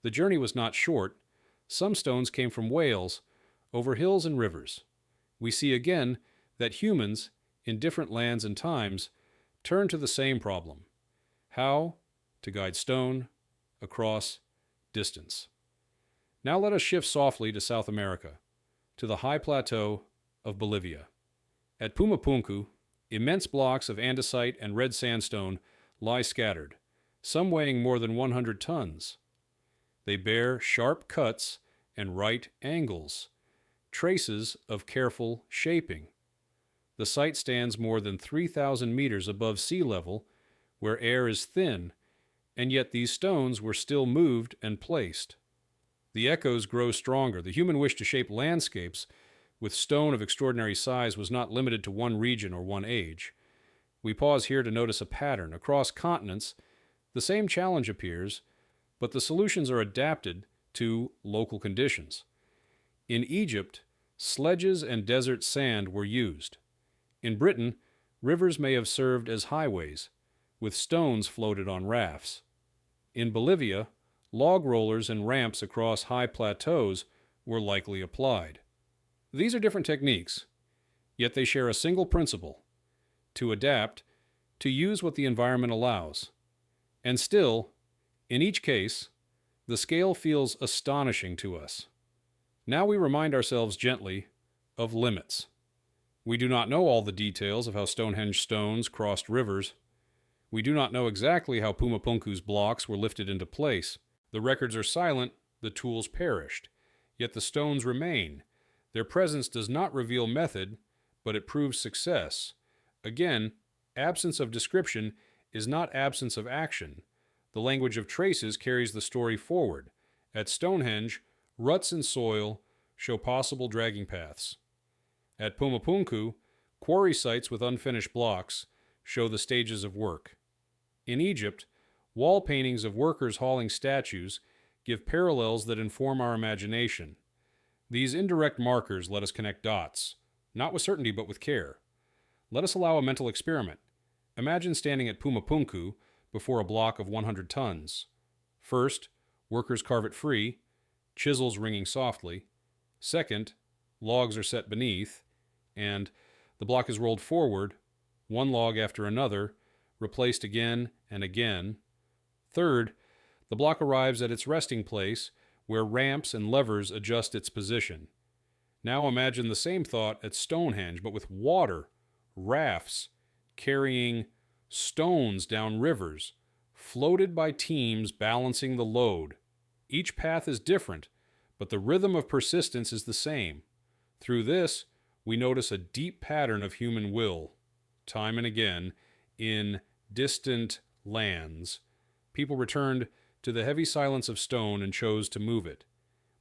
The journey was not short. Some stones came from Wales, over hills and rivers. We see again that humans, in different lands and times, turn to the same problem: how to guide stone across distance. Now let us shift softly to South America, to the high plateau of Bolivia. At Pumapunku, immense blocks of andesite and red sandstone lie scattered, some weighing more than 100 tons. They bear sharp cuts and right angles, traces of careful shaping. The site stands more than 3,000 meters above sea level, where air is thin, and yet these stones were still moved and placed. The echoes grow stronger. The human wish to shape landscapes with stone of extraordinary size was not limited to one region or one age. We pause here to notice a pattern. Across continents, the same challenge appears, but the solutions are adapted to local conditions. In Egypt, sledges and desert sand were used. In Britain, rivers may have served as highways, with stones floated on rafts. In Bolivia, log rollers and ramps across high plateaus were likely applied. These are different techniques, yet they share a single principle: to adapt, to use what the environment allows. And still, in each case, the scale feels astonishing to us. Now we remind ourselves gently of limits. We do not know all the details of how Stonehenge stones crossed rivers. We do not know exactly how Pumapunku's blocks were lifted into place. The records are silent, the tools perished. Yet the stones remain. Their presence does not reveal method, but it proves success. Again, absence of description is not absence of action. The language of traces carries the story forward. At Stonehenge, ruts in soil show possible dragging paths. At Pumapunku, quarry sites with unfinished blocks show the stages of work. In Egypt, wall paintings of workers hauling statues give parallels that inform our imagination. These indirect markers let us connect dots, not with certainty but with care. Let us allow a mental experiment. Imagine standing at Pumapunku before a block of 100 tons. First, workers carve it free, chisels ringing softly. Second, logs are set beneath, and the block is rolled forward, one log after another, replaced again and again. Third, the block arrives at its resting place, where ramps and levers adjust its position. Now imagine the same thought at Stonehenge, but with water, rafts, carrying stones down rivers, floated by teams balancing the load. Each path is different, but the rhythm of persistence is the same. Through this, we notice a deep pattern of human will. Time and again, in distant lands, people returned to the heavy silence of stone and chose to move it.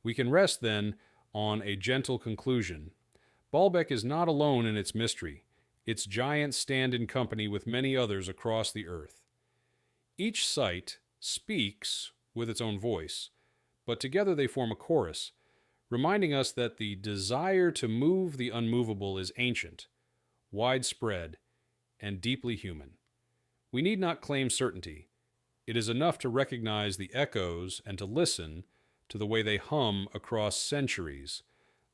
We can rest, then, on a gentle conclusion. Baalbek is not alone in its mystery. Its giants stand in company with many others across the earth. Each site speaks with its own voice, but together they form a chorus, reminding us that the desire to move the unmovable is ancient, widespread, and deeply human. We need not claim certainty. It is enough to recognize the echoes and to listen to the way they hum across centuries,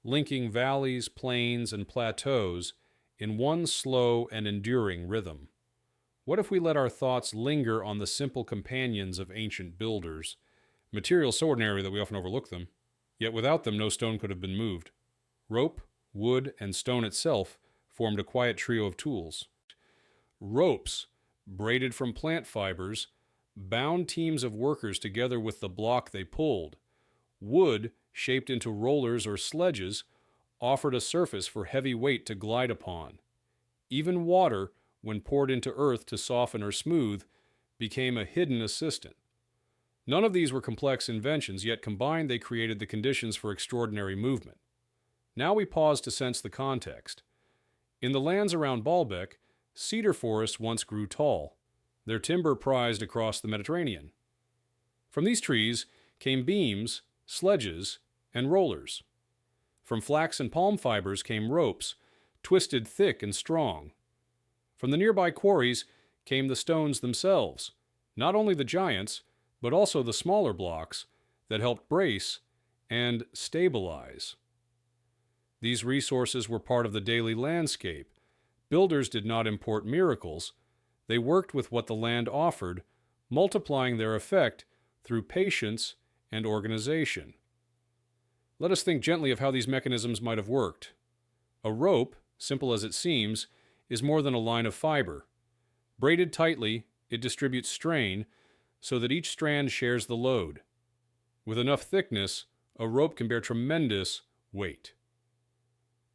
linking valleys, plains, and plateaus in one slow and enduring rhythm. What if we let our thoughts linger on the simple companions of ancient builders, materials so ordinary that we often overlook them, yet without them no stone could have been moved? Rope, wood, and stone itself formed a quiet trio of tools. Ropes, braided from plant fibers, bound teams of workers together with the block they pulled. Wood, shaped into rollers or sledges, offered a surface for heavy weight to glide upon. Even water, when poured into earth to soften or smooth, became a hidden assistant. None of these were complex inventions, yet combined they created the conditions for extraordinary movement. Now we pause to sense the context. In the lands around Baalbek, cedar forests once grew tall, their timber prized across the Mediterranean. From these trees came beams, sledges, and rollers. From flax and palm fibers came ropes, twisted thick and strong. From the nearby quarries came the stones themselves, not only the giants, but also the smaller blocks that helped brace and stabilize. These resources were part of the daily landscape. Builders did not import miracles. They worked with what the land offered, multiplying their effect through patience and organization. Let us think gently of how these mechanisms might have worked. A rope, simple as it seems, is more than a line of fiber. Braided tightly, it distributes strain so that each strand shares the load. With enough thickness, a rope can bear tremendous weight.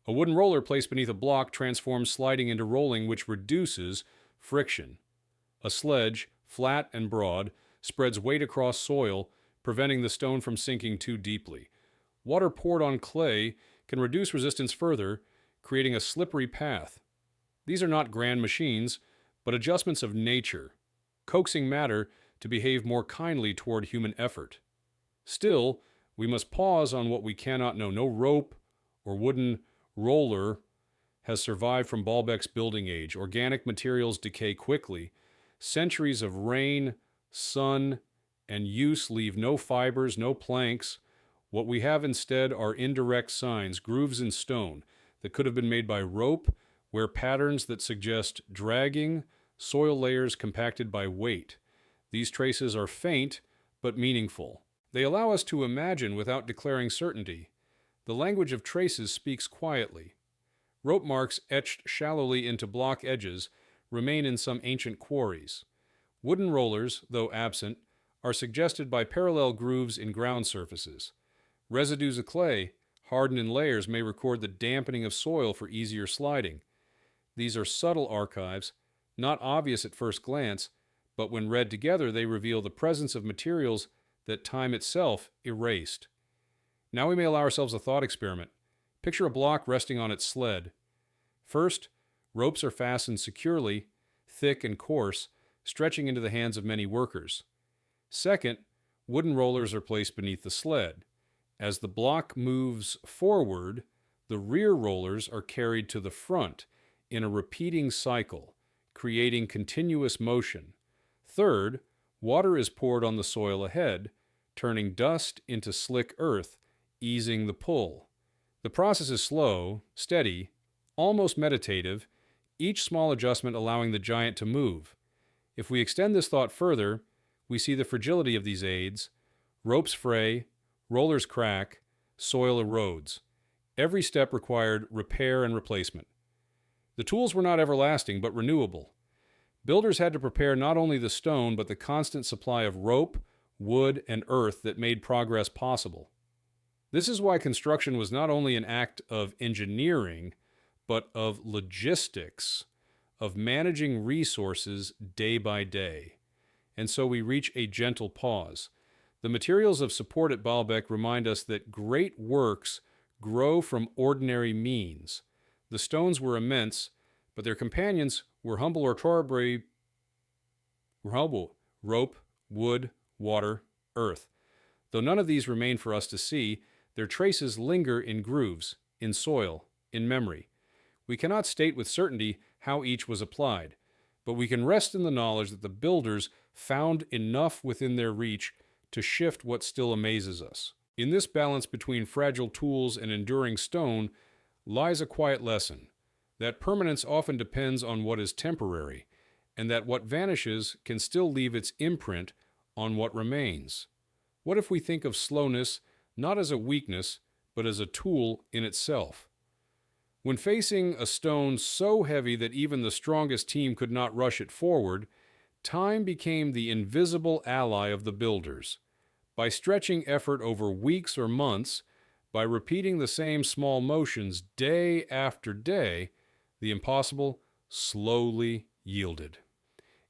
A wooden roller placed beneath a block transforms sliding into rolling, which reduces friction. A sledge, flat and broad, spreads weight across soil, preventing the stone from sinking too deeply. Water poured on clay can reduce resistance further, creating a slippery path. These are not grand machines, but adjustments of nature, coaxing matter to behave more kindly toward human effort. Still, we must pause on what we cannot know. No rope or wooden roller has survived from Baalbek's building age. Organic materials decay quickly. Centuries of rain, sun, and use leave no fibers, no planks. What we have instead are indirect signs, grooves in stone that could have been made by rope, where patterns that suggest dragging, soil layers compacted by weight. These traces are faint but meaningful. They allow us to imagine without declaring certainty. The language of traces speaks quietly. Rope marks etched shallowly into block edges remain in some ancient quarries. Wooden rollers, though absent, are suggested by parallel grooves in ground surfaces. Residues of clay, hardened in layers, may record the dampening of soil for easier sliding. These are subtle archives, not obvious at first glance, but when read together they reveal the presence of materials that time itself erased. Now we may allow ourselves a thought experiment. Picture a block resting on its sled. First, ropes are fastened securely, thick and coarse, stretching into the hands of many workers. Second, wooden rollers are placed beneath the sled. As the block moves forward, the rear rollers are carried to the front in a repeating cycle, creating continuous motion. Third, water is poured on the soil ahead, turning dust into slick earth, easing the pull. The process is slow, steady, almost meditative, each small adjustment allowing the giant to move. If we extend this thought further, we see the fragility of these aids. Ropes fray, rollers crack, soil erodes. Every step required repair and replacement. The tools were not everlasting, but renewable. Builders had to prepare not only the stone, but the constant supply of rope, wood, and earth that made progress possible. This is why construction was not only an act of engineering, but of logistics, of managing resources day by day. And so we reach a gentle pause. The materials of support at Baalbek remind us that great works grow from ordinary means. The stones were immense, but their companions were humble rope, wood, water, earth. Though none of these remain for us to see, their traces linger in grooves, in soil, in memory. We cannot state with certainty how each was applied, but we can rest in the knowledge that the builders found enough within their reach to shift what still amazes us. In this balance between fragile tools and enduring stone lies a quiet lesson, that permanence often depends on what is temporary, and that what vanishes can still leave its imprint on what remains. What if we think of slowness not as a weakness, but as a tool in itself? When facing a stone so heavy that even the strongest team could not rush it forward, time became the invisible ally of the builders. By stretching effort over weeks or months, by repeating the same small motions day after day, the impossible slowly yielded.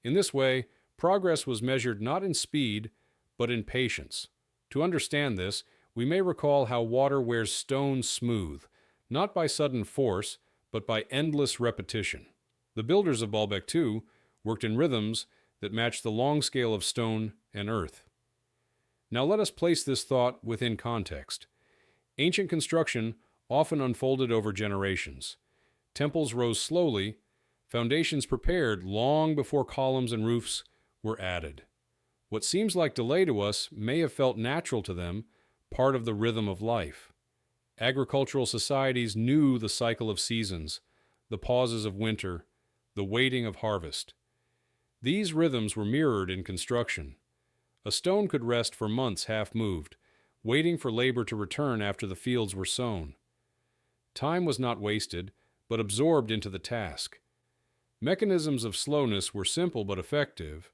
In this way, progress was measured not in speed, but in patience. To understand this, we may recall how water wears stone smooth, not by sudden force, but by endless repetition. The builders of Baalbek, too, worked in rhythms that matched the long scale of stone and earth. Now let us place this thought within context. Ancient construction often unfolded over generations. Temples rose slowly, foundations prepared long before columns and roofs were added. What seems like delay to us may have felt natural to them, part of the rhythm of life. Agricultural societies knew the cycle of seasons, the pauses of winter, the waiting of harvest. These rhythms were mirrored in construction. A stone could rest for months half-moved, waiting for labor to return after the fields were sown. Time was not wasted, but absorbed into the task. Mechanisms of slowness were simple but effective.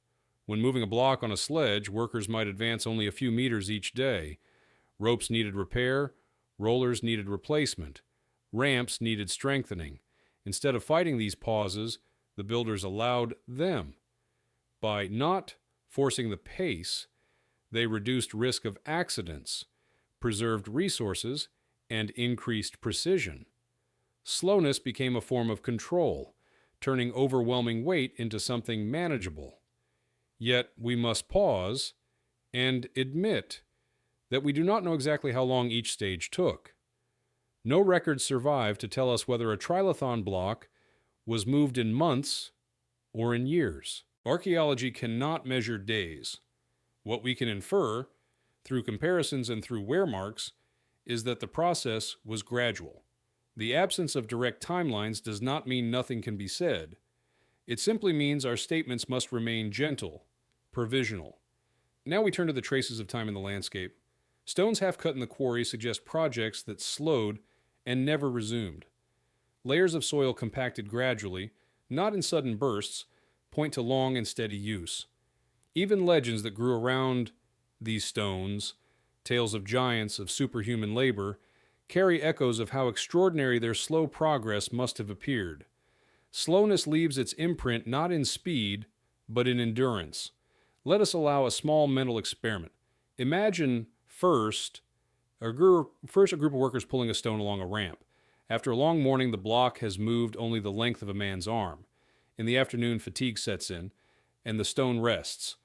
When moving a block on a sledge, workers might advance only a few meters each day. Ropes needed repair, rollers needed replacement, ramps needed strengthening. Instead of fighting these pauses, the builders allowed them. By not forcing the pace, they reduced risk of accidents, preserved resources, and increased precision. Slowness became a form of control, turning overwhelming weight into something manageable. Yet we must pause and admit that we do not know exactly how long each stage took. No records survive to tell us whether a trilithon block was moved in months or in years. Archaeology cannot measure days. What we can infer, through comparisons and through wear marks, is that the process was gradual. The absence of direct timelines does not mean nothing can be said. It simply means our statements must remain gentle, provisional. Now we turn to the traces of time in the landscape. Stones half cut in the quarry suggest projects that slowed and never resumed. Layers of soil compacted gradually, not in sudden bursts, point to long and steady use. Even legends that grew around these stones, tales of giants, of superhuman labor, carry echoes of how extraordinary their slow progress must have appeared. Slowness leaves its imprint not in speed, but in endurance. Let us allow a small mental experiment. Imagine first a group of workers pulling a stone along a ramp. After a long morning, the block has moved only the length of a man's arm. In the afternoon, fatigue sets in, and the stone rests.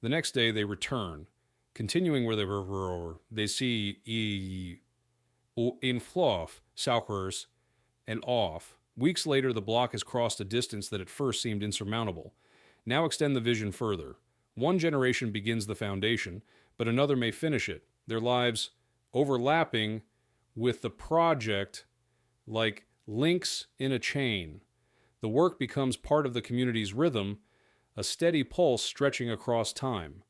The next day, they return, continuing where they were. They see in flof, saukers, and off. Weeks later, the block has crossed a distance that at first seemed insurmountable. Now extend the vision further. One generation begins the foundation, but another may finish it, their lives overlapping with the project like links in a chain. The work becomes part of the community's rhythm, a steady pulse stretching across time.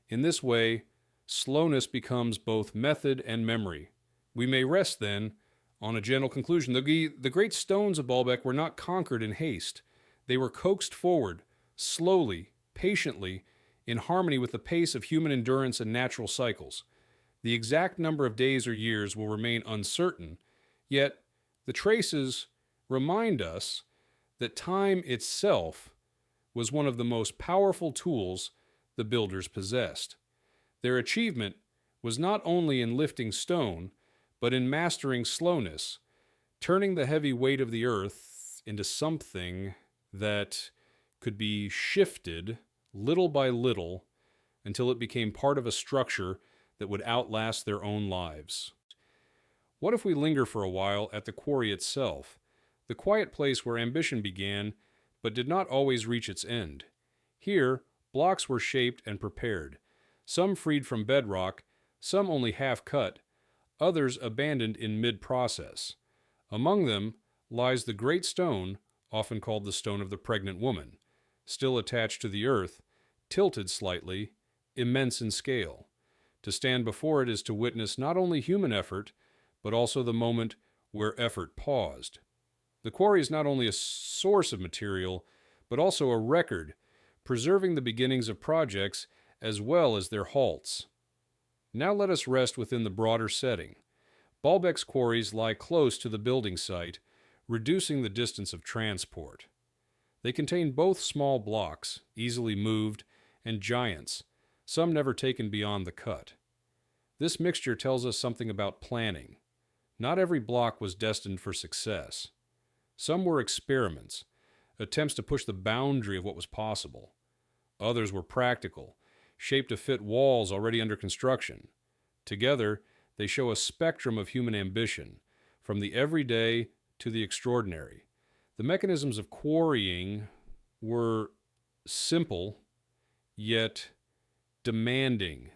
In this way, slowness becomes both method and memory. We may rest, then, on a gentle conclusion. The great stones of Baalbek were not conquered in haste. They were coaxed forward, slowly, patiently, in harmony with the pace of human endurance and natural cycles. The exact number of days or years will remain uncertain, yet the traces remind us that time itself was one of the most powerful tools the builders possessed. Their achievement was not only in lifting stone, but in mastering slowness, turning the heavy weight of the earth into something that could be shifted little by little until it became part of a structure that would outlast their own lives. What if we linger for a while at the quarry itself, the quiet place where ambition began but did not always reach its end? Here, blocks were shaped and prepared, some freed from bedrock, some only half cut, others abandoned in mid-process. Among them lies the great stone, often called the stone of the pregnant woman, still attached to the earth, tilted slightly, immense in scale. To stand before it is to witness not only human effort, but also the moment where effort paused. The quarry is not only a source of material, but also a record, preserving the beginnings of projects as well as their halts. Now let us rest within the broader setting. Baalbek's quarries lie close to the building site, reducing the distance of transport. They contain both small blocks, easily moved, and giants, some never taken beyond the cut. This mixture tells us something about planning. Not every block was destined for success. Some were experiments, attempts to push the boundary of what was possible. Others were practical, shaped to fit walls already under construction. Together, they show a spectrum of human ambition, from the everyday to the extraordinary. The mechanisms of quarrying were simple, yet demanding.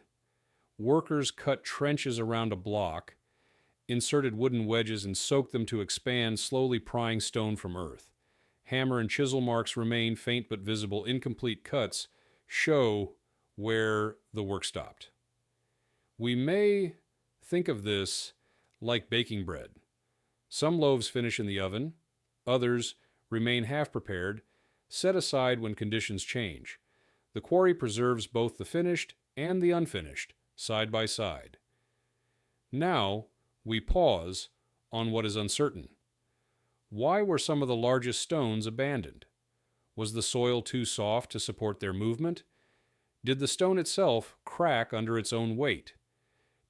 Workers cut trenches around a block, inserted wooden wedges, and soaked them to expand, slowly prying stone from earth. Hammer and chisel marks remain, faint but visible. Incomplete cuts show where the work stopped. We may think of this like baking bread. Some loaves finish in the oven, others remain half-prepared, set aside when conditions change. The quarry preserves both the finished and the unfinished, side by side. Now, we pause on what is uncertain. Why were some of the largest stones abandoned? Was the soil too soft to support their movement? Did the stone itself crack under its own weight?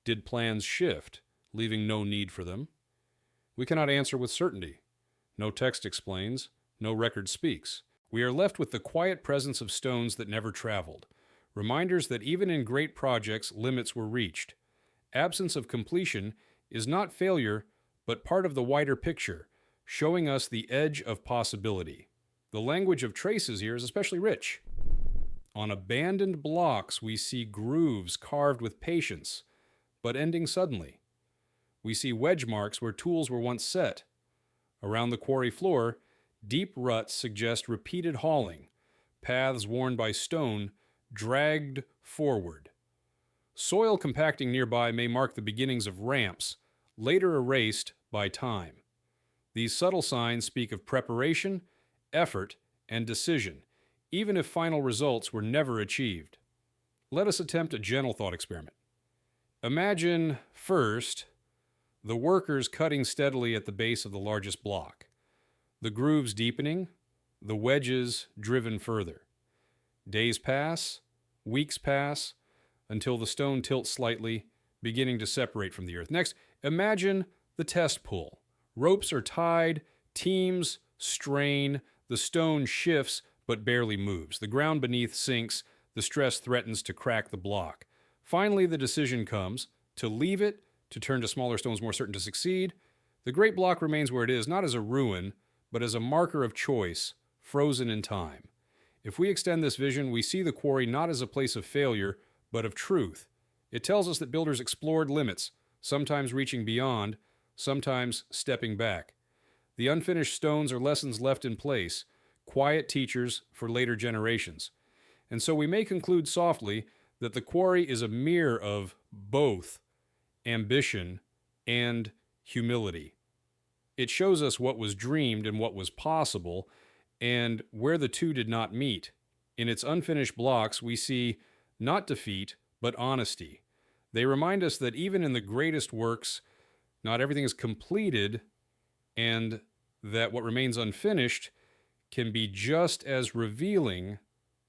Did plans shift, leaving no need for them? We cannot answer with certainty. No text explains, no record speaks. We are left with the quiet presence of stones that never traveled, reminders that even in great projects, limits were reached. Absence of completion is not failure, but part of the wider picture, showing us the edge of possibility. The language of traces here is especially rich. On abandoned blocks, we see grooves carved with patience, but ending suddenly. We see wedge marks where tools were once set. Around the quarry floor, deep ruts suggest repeated hauling, paths worn by stone dragged forward. Soil compacting nearby may mark the beginnings of ramps, later erased by time. These subtle signs speak of preparation, effort, and decision, even if final results were never achieved. Let us attempt a gentle thought experiment. Imagine, first, the workers cutting steadily at the base of the largest block, the grooves deepening, the wedges driven further. Days pass, weeks pass, until the stone tilts slightly, beginning to separate from the earth. Next, imagine the test pull. Ropes are tied, teams strain, the stone shifts but barely moves. The ground beneath sinks, the stress threatens to crack the block. Finally, the decision comes to leave it, to turn to smaller stones more certain to succeed. The great block remains where it is, not as a ruin, but as a marker of choice, frozen in time. If we extend this vision, we see the quarry not as a place of failure, but of truth. It tells us that builders explored limits, sometimes reaching beyond, sometimes stepping back. The unfinished stones are lessons left in place, quiet teachers for later generations. And so we may conclude softly that the quarry is a mirror of both ambition and humility. It shows us what was dreamed and what was possible, and where the two did not meet. In its unfinished blocks, we see not defeat, but honesty. They remind us that even in the greatest works, not everything is completed, and that what remains unfinished can be just as revealing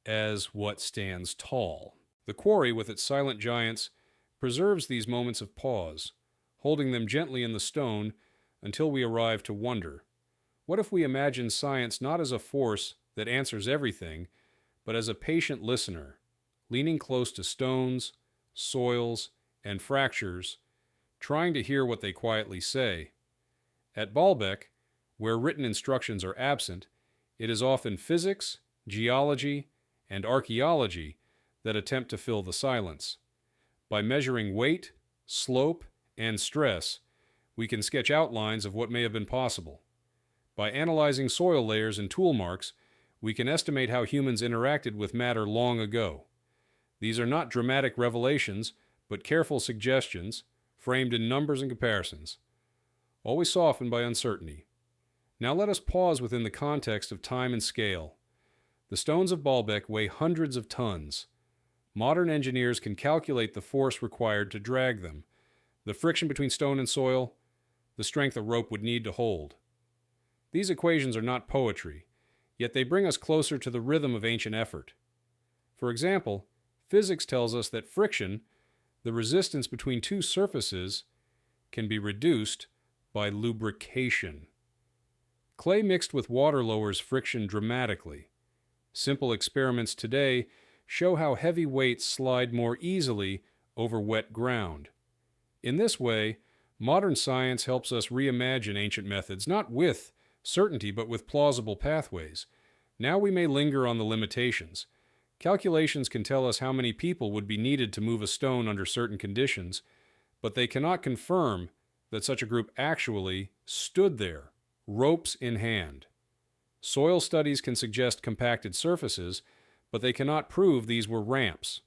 as what stands tall. The quarry, with its silent giants, preserves these moments of pause, holding them gently in the stone until we arrive to wonder. What if we imagine science not as a force that answers everything, but as a patient listener, leaning close to stones, soils, and fractures, trying to hear what they quietly say? At Baalbek, where written instructions are absent, it is often physics, geology, and archaeology that attempt to fill the silence. By measuring weight, slope, and stress, we can sketch outlines of what may have been possible. By analyzing soil layers and tool marks, we can estimate how humans interacted with matter long ago. These are not dramatic revelations, but careful suggestions, framed in numbers and comparisons, always softened by uncertainty. Now let us pause within the context of time and scale. The stones of Baalbek weigh hundreds of tons. Modern engineers can calculate the force required to drag them, the friction between stone and soil, the strength a rope would need to hold. These equations are not poetry, yet they bring us closer to the rhythm of ancient effort. For example, physics tells us that friction, the resistance between two surfaces, can be reduced by lubrication. Clay mixed with water lowers friction dramatically. Simple experiments today show how heavy weights slide more easily over wet ground. In this way, modern science helps us reimagine ancient methods, not with certainty, but with plausible pathways. Now we may linger on the limitations. Calculations can tell us how many people would be needed to move a stone under certain conditions, but they cannot confirm that such a group actually stood there, ropes in hand. Soil studies can suggest compacted surfaces, but they cannot prove these were ramps.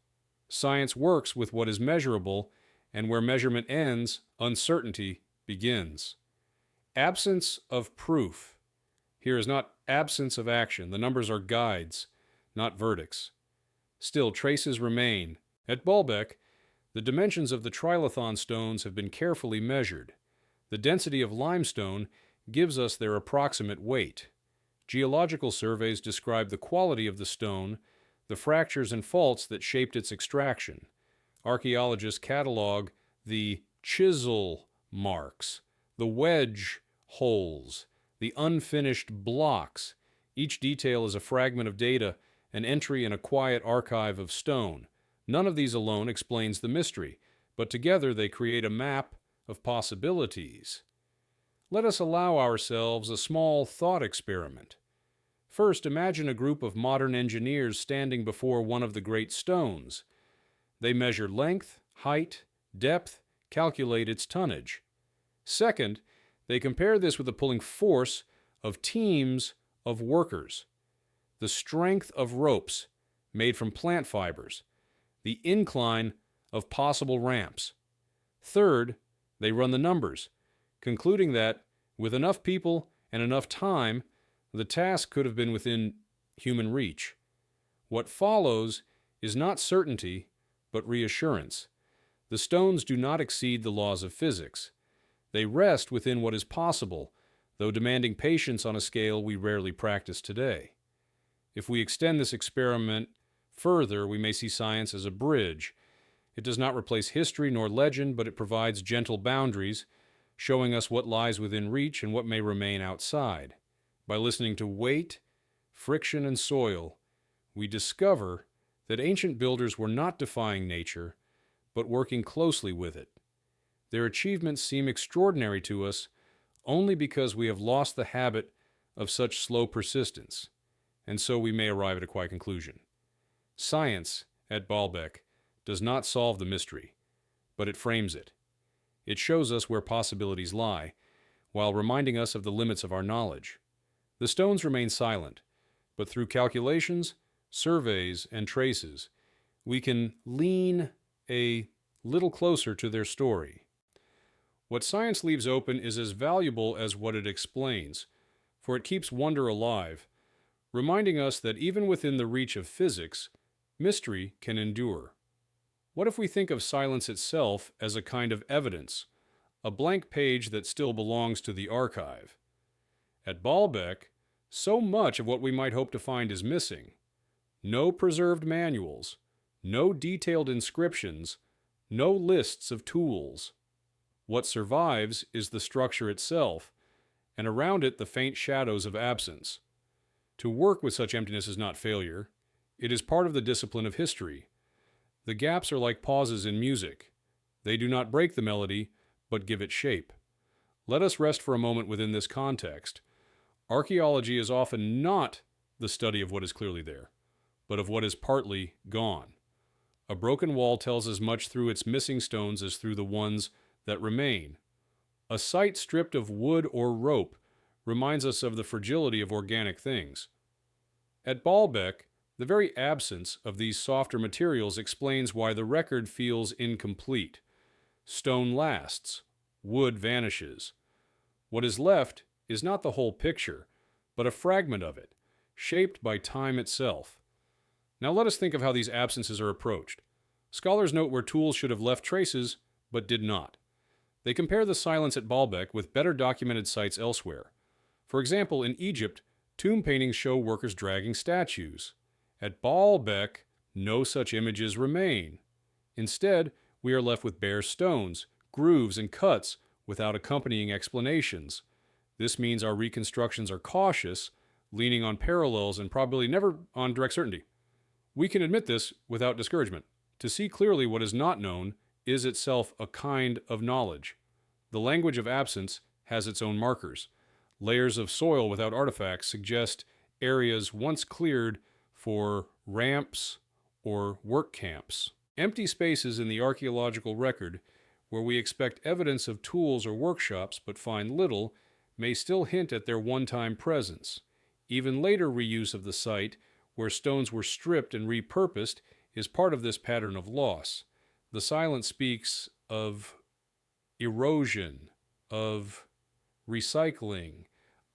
Science works with what is measurable, and where measurement ends, uncertainty begins. Absence of proof. Here is not absence of action. The numbers are guides, not verdicts. Still, traces remain. At Baalbek, the dimensions of the trilithon stones have been carefully measured. The density of limestone gives us their approximate weight. Geological surveys describe the quality of the stone, the fractures and faults that shaped its extraction. Archaeologists catalog the chisel marks, the wedge holes, the unfinished blocks. Each detail is a fragment of data, an entry in a quiet archive of stone. None of these alone explains the mystery, but together they create a map of possibilities. Let us allow ourselves a small thought experiment. First, imagine a group of modern engineers standing before one of the great stones. They measure length, height, depth, calculate its tonnage. Second, they compare this with the pulling force of teams of workers, the strength of ropes made from plant fibers, the incline of possible ramps. Third, they run the numbers, concluding that, with enough people and enough time, the task could have been within human reach. What follows is not certainty, but reassurance. The stones do not exceed the laws of physics. They rest within what is possible, though demanding patience on a scale we rarely practice today. If we extend this experiment further, we may see science as a bridge. It does not replace history nor legend, but it provides gentle boundaries, showing us what lies within reach and what may remain outside. By listening to weight, friction, and soil, we discover that ancient builders were not defying nature, but working closely with it. Their achievements seem extraordinary to us only because we have lost the habit of such slow persistence, and so we may arrive at a quiet conclusion. Science, at Baalbek, does not solve the mystery, but it frames it. It shows us where possibilities lie, while reminding us of the limits of our knowledge. The stones remain silent, but through calculations, surveys, and traces, we can lean a little closer to their story. What science leaves open is as valuable as what it explains, for it keeps wonder alive, reminding us that even within the reach of physics, mystery can endure. What if we think of silence itself as a kind of evidence, a blank page that still belongs to the archive? At Baalbek, so much of what we might hope to find is missing. No preserved manuals, no detailed inscriptions, no lists of tools. What survives is the structure itself, and around it the faint shadows of absence. To work with such emptiness is not failure. It is part of the discipline of history. The gaps are like pauses in music. They do not break the melody, but give it shape. Let us rest for a moment within this context. Archaeology is often not the study of what is clearly there, but of what is partly gone. A broken wall tells as much through its missing stones as through the ones that remain. A site stripped of wood or rope reminds us of the fragility of organic things. At Baalbek, the very absence of these softer materials explains why the record feels incomplete. Stone lasts, wood vanishes. What is left is not the whole picture, but a fragment of it, shaped by time itself. Now let us think of how these absences are approached. Scholars note where tools should have left traces, but did not. They compare the silence at Baalbek with better documented sites elsewhere. For example, in Egypt, tomb paintings show workers dragging statues. At Baalbek, no such images remain. Instead, we are left with bare stones, grooves, and cuts without accompanying explanations. This means our reconstructions are cautious, leaning on parallels and probably never on direct certainty. We can admit this without discouragement. To see clearly what is not known is itself a kind of knowledge. The language of absence has its own markers. Layers of soil without artifacts suggest areas once cleared for ramps or work camps. Empty spaces in the archaeological record, where we expect evidence of tools or workshops but find little, may still hint at their one-time presence. Even later reuse of the site, where stones were stripped and repurposed, is part of this pattern of loss. The silence speaks of erosion, of recycling,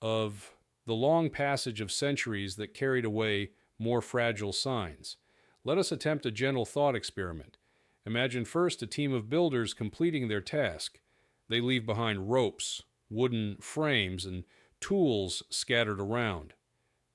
of the long passage of centuries that carried away more fragile signs. Let us attempt a gentle thought experiment. Imagine first a team of builders completing their task. They leave behind ropes, wooden frames, and tools scattered around.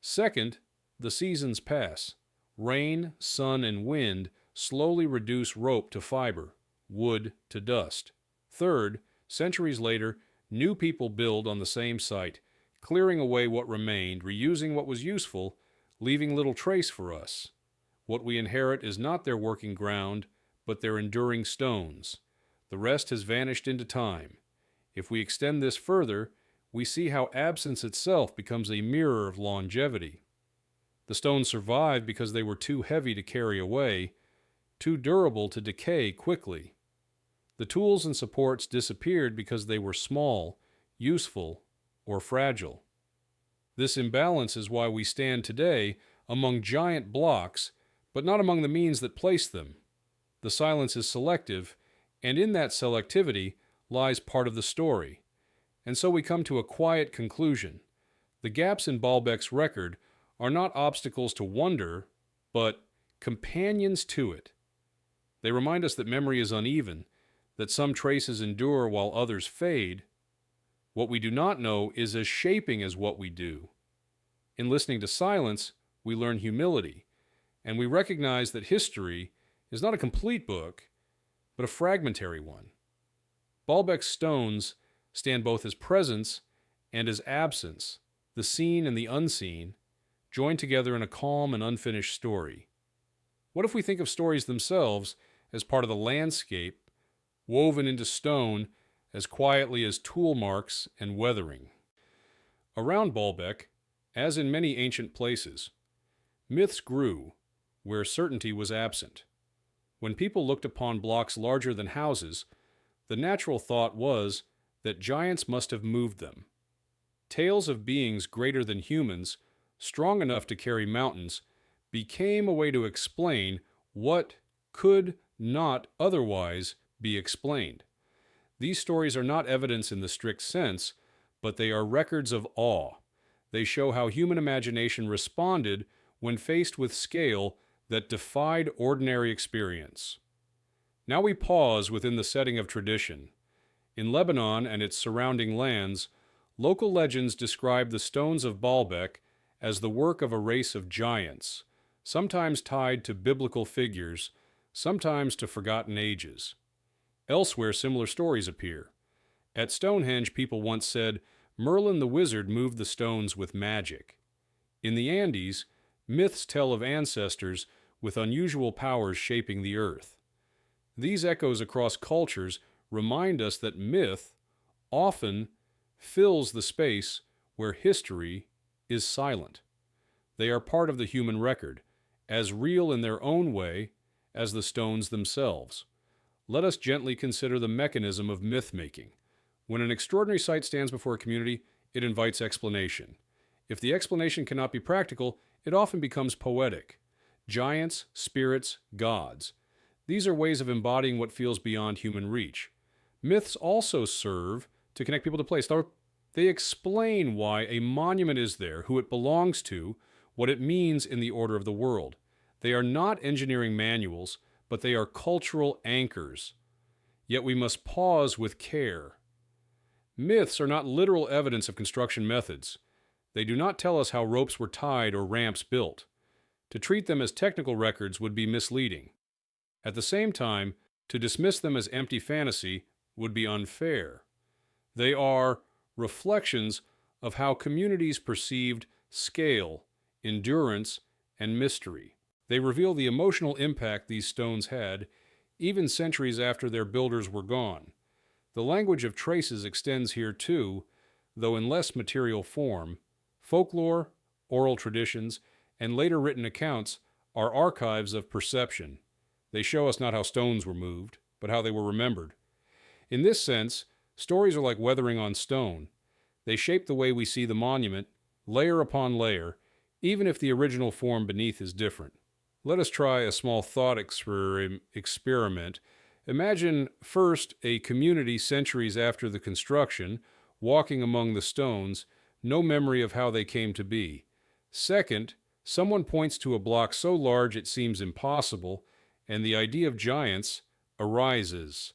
Second, the seasons pass. Rain, sun, and wind slowly reduce rope to fiber, wood to dust. Third, centuries later, new people build on the same site, clearing away what remained, reusing what was useful, leaving little trace for us. What we inherit is not their working ground, but their enduring stones. The rest has vanished into time. If we extend this further, we see how absence itself becomes a mirror of longevity. The stones survived because they were too heavy to carry away, too durable to decay quickly. The tools and supports disappeared because they were small, useful, or fragile. This imbalance is why we stand today among giant blocks, but not among the means that place them. The silence is selective, and in that selectivity lies part of the story. And so we come to a quiet conclusion. The gaps in Baalbek's record are not obstacles to wonder, but companions to it. They remind us that memory is uneven, that some traces endure while others fade. What we do not know is as shaping as what we do. In listening to silence, we learn humility, and we recognize that history is not a complete book, but a fragmentary one. Baalbek's stones stand both as presence and as absence, the seen and the unseen, joined together in a calm and unfinished story. What if we think of stories themselves as part of the landscape, woven into stone as quietly as tool marks and weathering? Around Baalbek, as in many ancient places, myths grew where certainty was absent. When people looked upon blocks larger than houses, the natural thought was that giants must have moved them. Tales of beings greater than humans, strong enough to carry mountains, became a way to explain what could not otherwise be explained. These stories are not evidence in the strict sense, but they are records of awe. They show how human imagination responded when faced with scale that defied ordinary experience. Now we pause within the setting of tradition. In Lebanon and its surrounding lands, local legends describe the stones of Baalbek as the work of a race of giants, sometimes tied to biblical figures, sometimes to forgotten ages. Elsewhere, similar stories appear. At Stonehenge, people once said, Merlin the wizard moved the stones with magic. In the Andes, myths tell of ancestors with unusual powers shaping the earth. These echoes across cultures remind us that myth often fills the space where history is silent. They are part of the human record, as real in their own way as the stones themselves. Let us gently consider the mechanism of myth-making. When an extraordinary sight stands before a community, it invites explanation. If the explanation cannot be practical, it often becomes poetic. Giants, spirits, gods. These are ways of embodying what feels beyond human reach. Myths also serve to connect people to place. They explain why a monument is there, who it belongs to, what it means in the order of the world. They are not engineering manuals, but they are cultural anchors. Yet we must pause with care. Myths are not literal evidence of construction methods. They do not tell us how ropes were tied or ramps built. To treat them as technical records would be misleading. At the same time, to dismiss them as empty fantasy would be unfair. They are reflections of how communities perceived scale, endurance, and mystery. They reveal the emotional impact these stones had, even centuries after their builders were gone. The language of traces extends here too, though in less material form. Folklore, oral traditions, and later written accounts are archives of perception. They show us not how stones were moved, but how they were remembered. In this sense, stories are like weathering on stone. They shape the way we see the monument, layer upon layer, even if the original form beneath is different. Let us try a small thought experiment. Imagine first a community centuries after the construction, walking among the stones, no memory of how they came to be. Second, someone points to a block so large it seems impossible, and the idea of giants arises.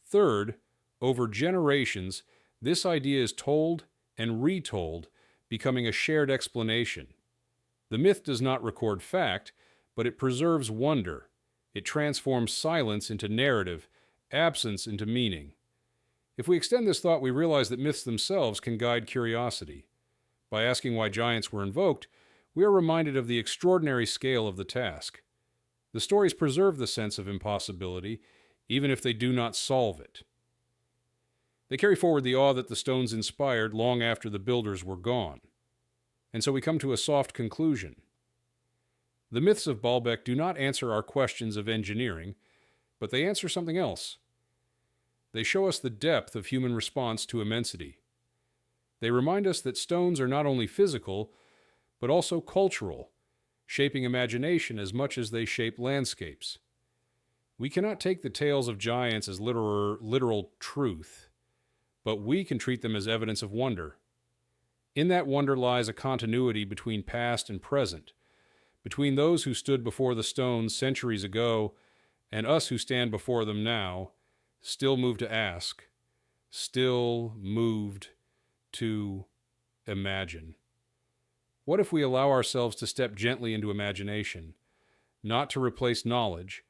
Third, over generations, this idea is told and retold, becoming a shared explanation. The myth does not record fact, but it preserves wonder. It transforms silence into narrative, absence into meaning. If we extend this thought, we realize that myths themselves can guide curiosity. By asking why giants were invoked, we are reminded of the extraordinary scale of the task. The stories preserve the sense of impossibility, even if they do not solve it. They carry forward the awe that the stones inspired long after the builders were gone. And so we come to a soft conclusion. The myths of Baalbek do not answer our questions of engineering, but they answer something else. They show us the depth of human response to immensity. They remind us that stones are not only physical, but also cultural, shaping imagination as much as they shape landscapes. We cannot take the tales of giants as literal truth, but we can treat them as evidence of wonder. In that wonder lies a continuity between past and present, between those who stood before the stones centuries ago and us who stand before them now, still moved to ask, still moved to imagine. What if we allow ourselves to step gently into imagination, not to replace knowledge,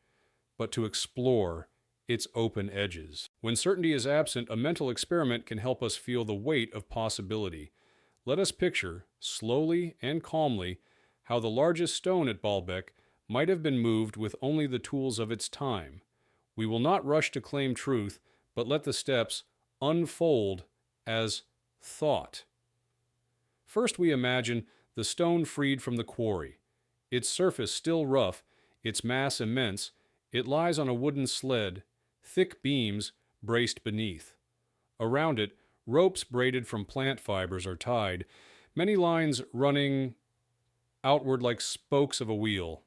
but to explore its open edges? When certainty is absent, a mental experiment can help us feel the weight of possibility. Let us picture, slowly and calmly, how the largest stone at Baalbek might have been moved with only the tools of its time. We will not rush to claim truth, but let the steps unfold as thought. First, we imagine the stone freed from the quarry. Its surface still rough, its mass immense, it lies on a wooden sled, thick beams braced beneath. Around it, ropes braided from plant fibers are tied, many lines running outward like spokes of a wheel.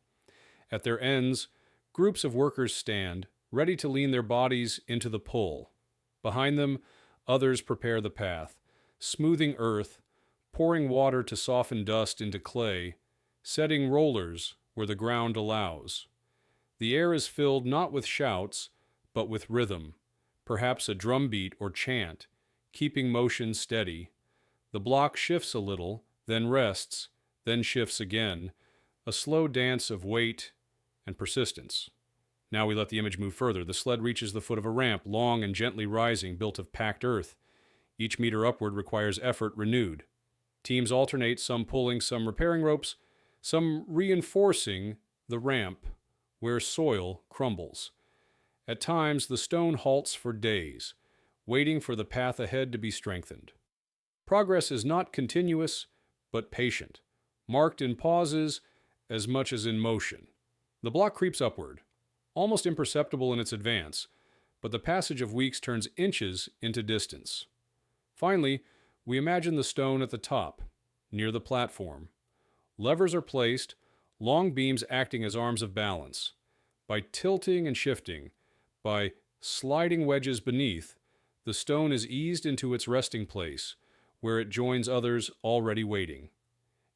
At their ends, groups of workers stand, ready to lean their bodies into the pull. Behind them, others prepare the path, smoothing earth, pouring water to soften dust into clay, setting rollers where the ground allows. The air is filled not with shouts, but with rhythm, perhaps a drumbeat or chant, keeping motion steady. The block shifts a little, then rests, then shifts again, a slow dance of weight and persistence. Now we let the image move further. The sled reaches the foot of a ramp, long and gently rising, built of packed earth. Each meter upward requires effort renewed. Teams alternate, some pulling, some repairing ropes, some reinforcing the ramp where soil crumbles. At times, the stone halts for days, waiting for the path ahead to be strengthened. Progress is not continuous, but patient, marked in pauses as much as in motion. The block creeps upward, almost imperceptible in its advance, but the passage of weeks turns inches into distance. Finally, we imagine the stone at the top, near the platform. Levers are placed, long beams acting as arms of balance. By tilting and shifting, by sliding wedges beneath, the stone is eased into its resting place, where it joins others already waiting.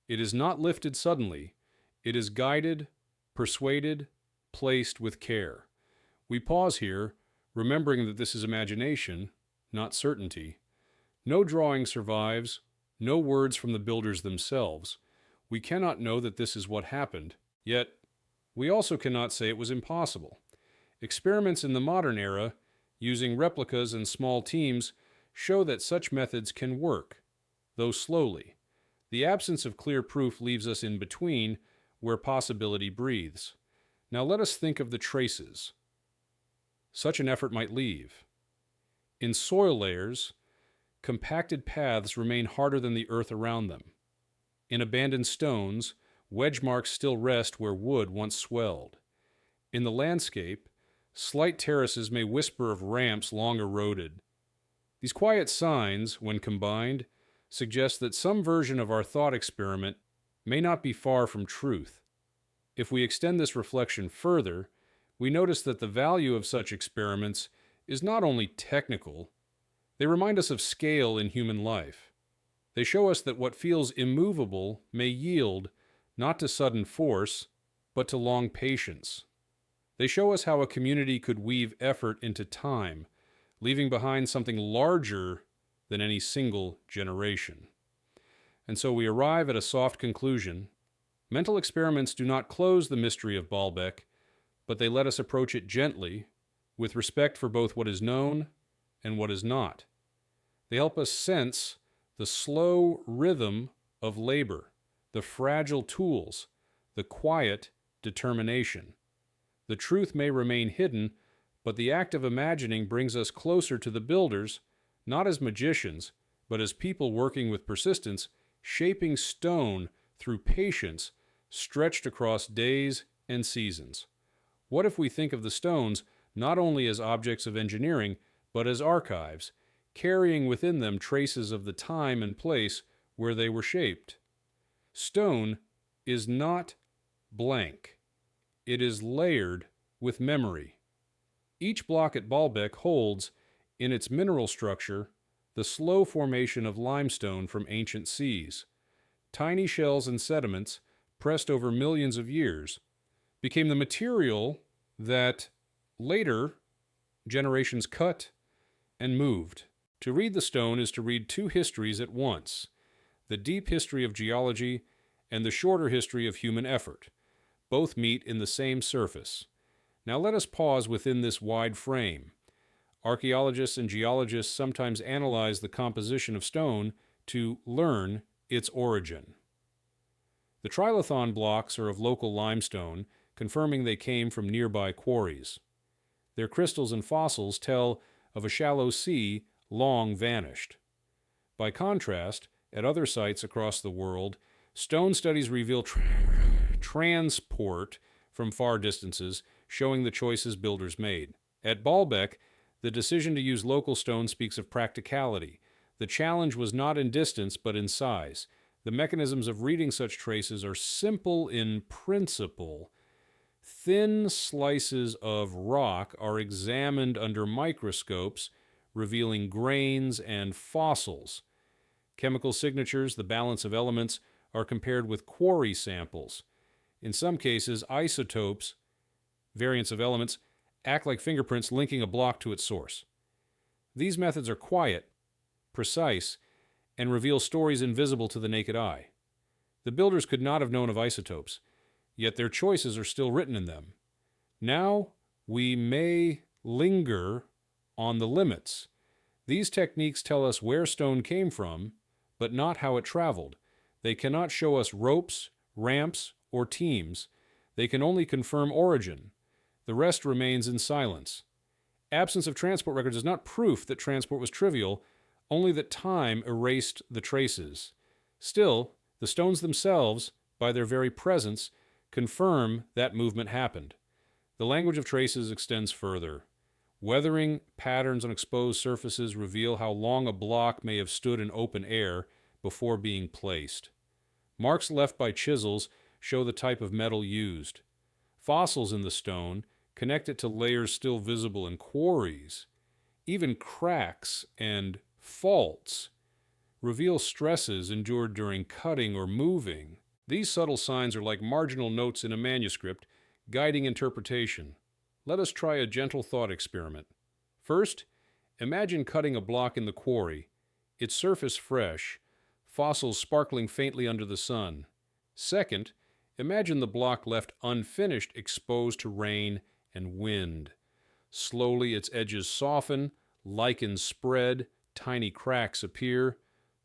It is not lifted suddenly. It is guided, persuaded, placed with care. We pause here, remembering that this is imagination, not certainty. No drawing survives, no words from the builders themselves. We cannot know that this is what happened, yet we also cannot say it was impossible. Experiments in the modern era, using replicas and small teams, show that such methods can work. though slowly. The absence of clear proof leaves us in between, where possibility breathes. Now let us think of the traces such an effort might leave. In soil layers, compacted paths remain harder than the earth around them. In abandoned stones, wedge marks still rest where wood once swelled. In the landscape, slight terraces may whisper of ramps long eroded. These quiet signs, when combined, suggest that some version of our thought experiment may not be far from truth. If we extend this reflection further, we notice that the value of such experiments is not only technical, they remind us of scale in human life. They show us that what feels immovable may yield not to sudden force, but to long patience. They show us how a community could weave effort into time, leaving behind something larger than any single generation. And so we arrive at a soft conclusion. Mental experiments do not close the mystery of Baalbek, but they let us approach it gently, with respect for both what is known and what is not. They help us sense the slow rhythm of labor, the fragile tools, the quiet determination. The truth may remain hidden, but the act of imagining brings us closer to the builders, not as magicians, but as people working with persistence, shaping stone through patience stretched across days and seasons. What if we think of the stones not only as objects of engineering, but as archives, carrying within them traces of the time and place where they were shaped? Stone is not blank. It is layered with memory. Each block at Baalbek holds, in its mineral structure, the slow formation of limestone from ancient seas. Tiny shells and sediments, pressed over millions of years, became the material that later generations cut and moved. To read the stone is to read two histories at once, the deep history of geology and the shorter history of human effort. Both meet in the same surface. Now let us pause within this wide frame. Archaeologists and geologists sometimes analyze the composition of stone to learn its origin. The trilithon blocks are of local limestone, confirming they came from nearby quarries. Their crystals and fossils tell of a shallow sea long vanished. By contrast, at other sites across the world, stone studies reveal transport from far distances, showing the choices builders made. At Baalbek, the decision to use local stone speaks of practicality. The challenge was not in distance, but in size. The mechanisms of reading such traces are simple in principle. Thin slices of rock are examined under microscopes, revealing grains and fossils. Chemical signatures, the balance of elements, are compared with quarry samples. In some cases, isotopes, variants of elements, act like fingerprints linking a block to its source. These methods are quiet, precise, and reveal stories invisible to the naked eye. The builders could not have known of isotopes, yet their choices are still written in them. Now we may linger on the limits. These techniques tell us where stone came from, but not how it traveled. They cannot show us ropes, ramps, or teams. They can only confirm origin. The rest remains in silence. Absence of transport records is not proof that transport was trivial, only that time erased the traces. Still, the stones themselves, by their very presence, confirm that movement happened. The language of traces extends further. Weathering patterns on exposed surfaces reveal how long a block may have stood in open air before being placed. Marks left by chisels show the type of metal used. Fossils in the stone connect it to layers still visible in quarries. Even cracks and faults reveal stresses endured during cutting or moving. These subtle signs are like marginal notes in a manuscript, guiding interpretation. Let us try a gentle thought experiment. First, imagine cutting a block in the quarry, its surface fresh, fossils sparkling faintly under the sun. Second, imagine the block left unfinished, exposed to rain and wind. Slowly its edges soften, lichens spread, tiny cracks appear.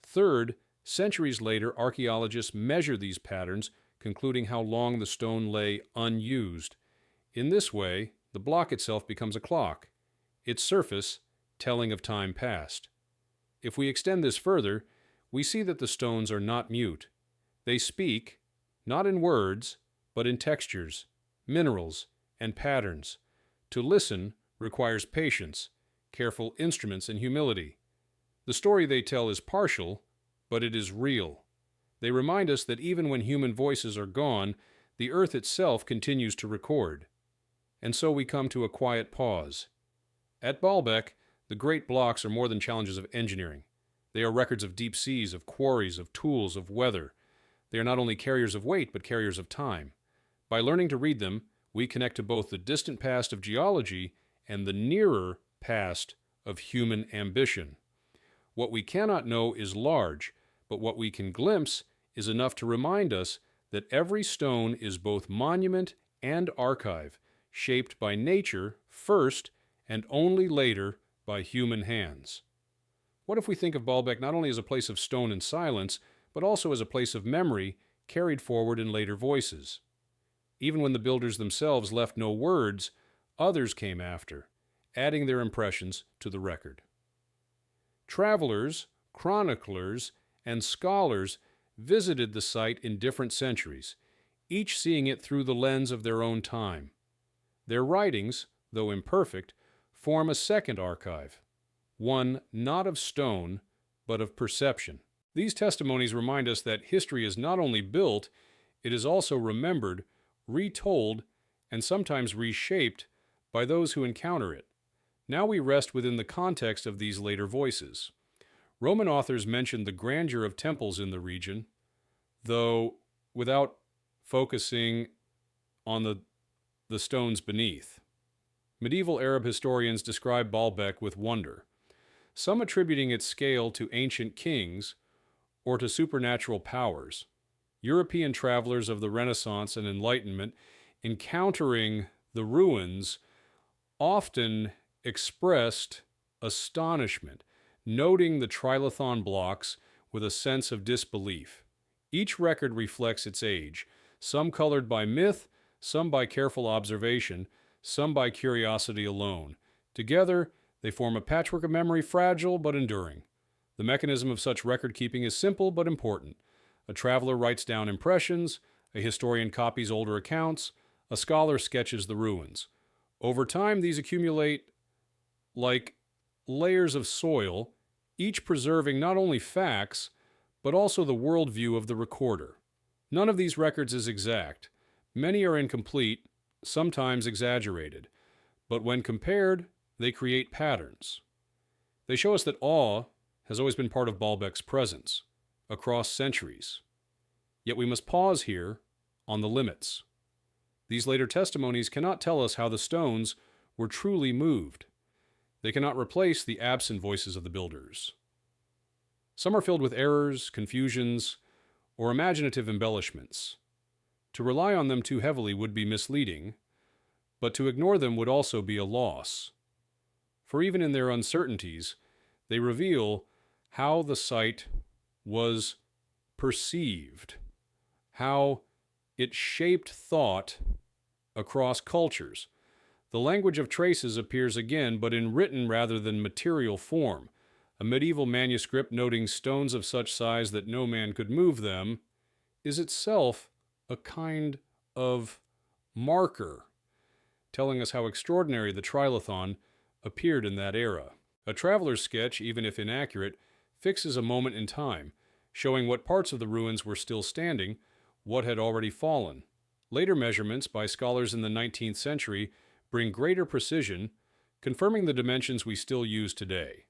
Third, Centuries later, archaeologists measure these patterns, concluding how long the stone lay unused. In this way, the block itself becomes a clock, its surface telling of time past. If we extend this further, we see that the stones are not mute. They speak, not in words, but in textures, minerals, and patterns. To listen requires patience, careful instruments, and humility. The story they tell is partial, but it is real. They remind us that even when human voices are gone, the earth itself continues to record. And so we come to a quiet pause. At Baalbek, the great blocks are more than challenges of engineering. They are records of deep seas, of quarries, of tools, of weather. They are not only carriers of weight, but carriers of time. By learning to read them, we connect to both the distant past of geology and the nearer past of human ambition. What we cannot know is large, but what we can glimpse is enough to remind us that every stone is both monument and archive, shaped by nature first and only later by human hands. What if we think of Baalbek not only as a place of stone and silence, but also as a place of memory carried forward in later voices? Even when the builders themselves left no words, others came after, adding their impressions to the record. Travelers, chroniclers, and scholars visited the site in different centuries, each seeing it through the lens of their own time. Their writings, though imperfect, form a second archive, one not of stone, but of perception. These testimonies remind us that history is not only built, it is also remembered, retold, and sometimes reshaped by those who encounter it. Now we rest within the context of these later voices. Roman authors mentioned the grandeur of temples in the region, though without focusing on the stones beneath. Medieval Arab historians describe Baalbek with wonder, some attributing its scale to ancient kings or to supernatural powers. European travelers of the Renaissance and Enlightenment, encountering the ruins, often expressed astonishment, noting the trilithon blocks with a sense of disbelief. Each record reflects its age, some colored by myth, some by careful observation, some by curiosity alone. Together, they form a patchwork of memory, fragile but enduring. The mechanism of such record-keeping is simple but important. A traveler writes down impressions, a historian copies older accounts, a scholar sketches the ruins. Over time, these accumulate like layers of soil, each preserving not only facts, but also the worldview of the recorder. None of these records is exact. Many are incomplete, sometimes exaggerated, but when compared, they create patterns. They show us that awe has always been part of Baalbek's presence, across centuries. Yet we must pause here on the limits. These later testimonies cannot tell us how the stones were truly moved. They cannot replace the absent voices of the builders. Some are filled with errors, confusions, or imaginative embellishments. To rely on them too heavily would be misleading, but to ignore them would also be a loss. For even in their uncertainties, they reveal how the site was perceived, how it shaped thought across cultures. The language of traces appears again, but in written rather than material form. A medieval manuscript noting stones of such size that no man could move them is itself a kind of marker, telling us how extraordinary the trilithon appeared in that era. A traveler's sketch, even if inaccurate, fixes a moment in time, showing what parts of the ruins were still standing, what had already fallen. Later measurements by scholars in the 19th century bring greater precision, confirming the dimensions we still use today.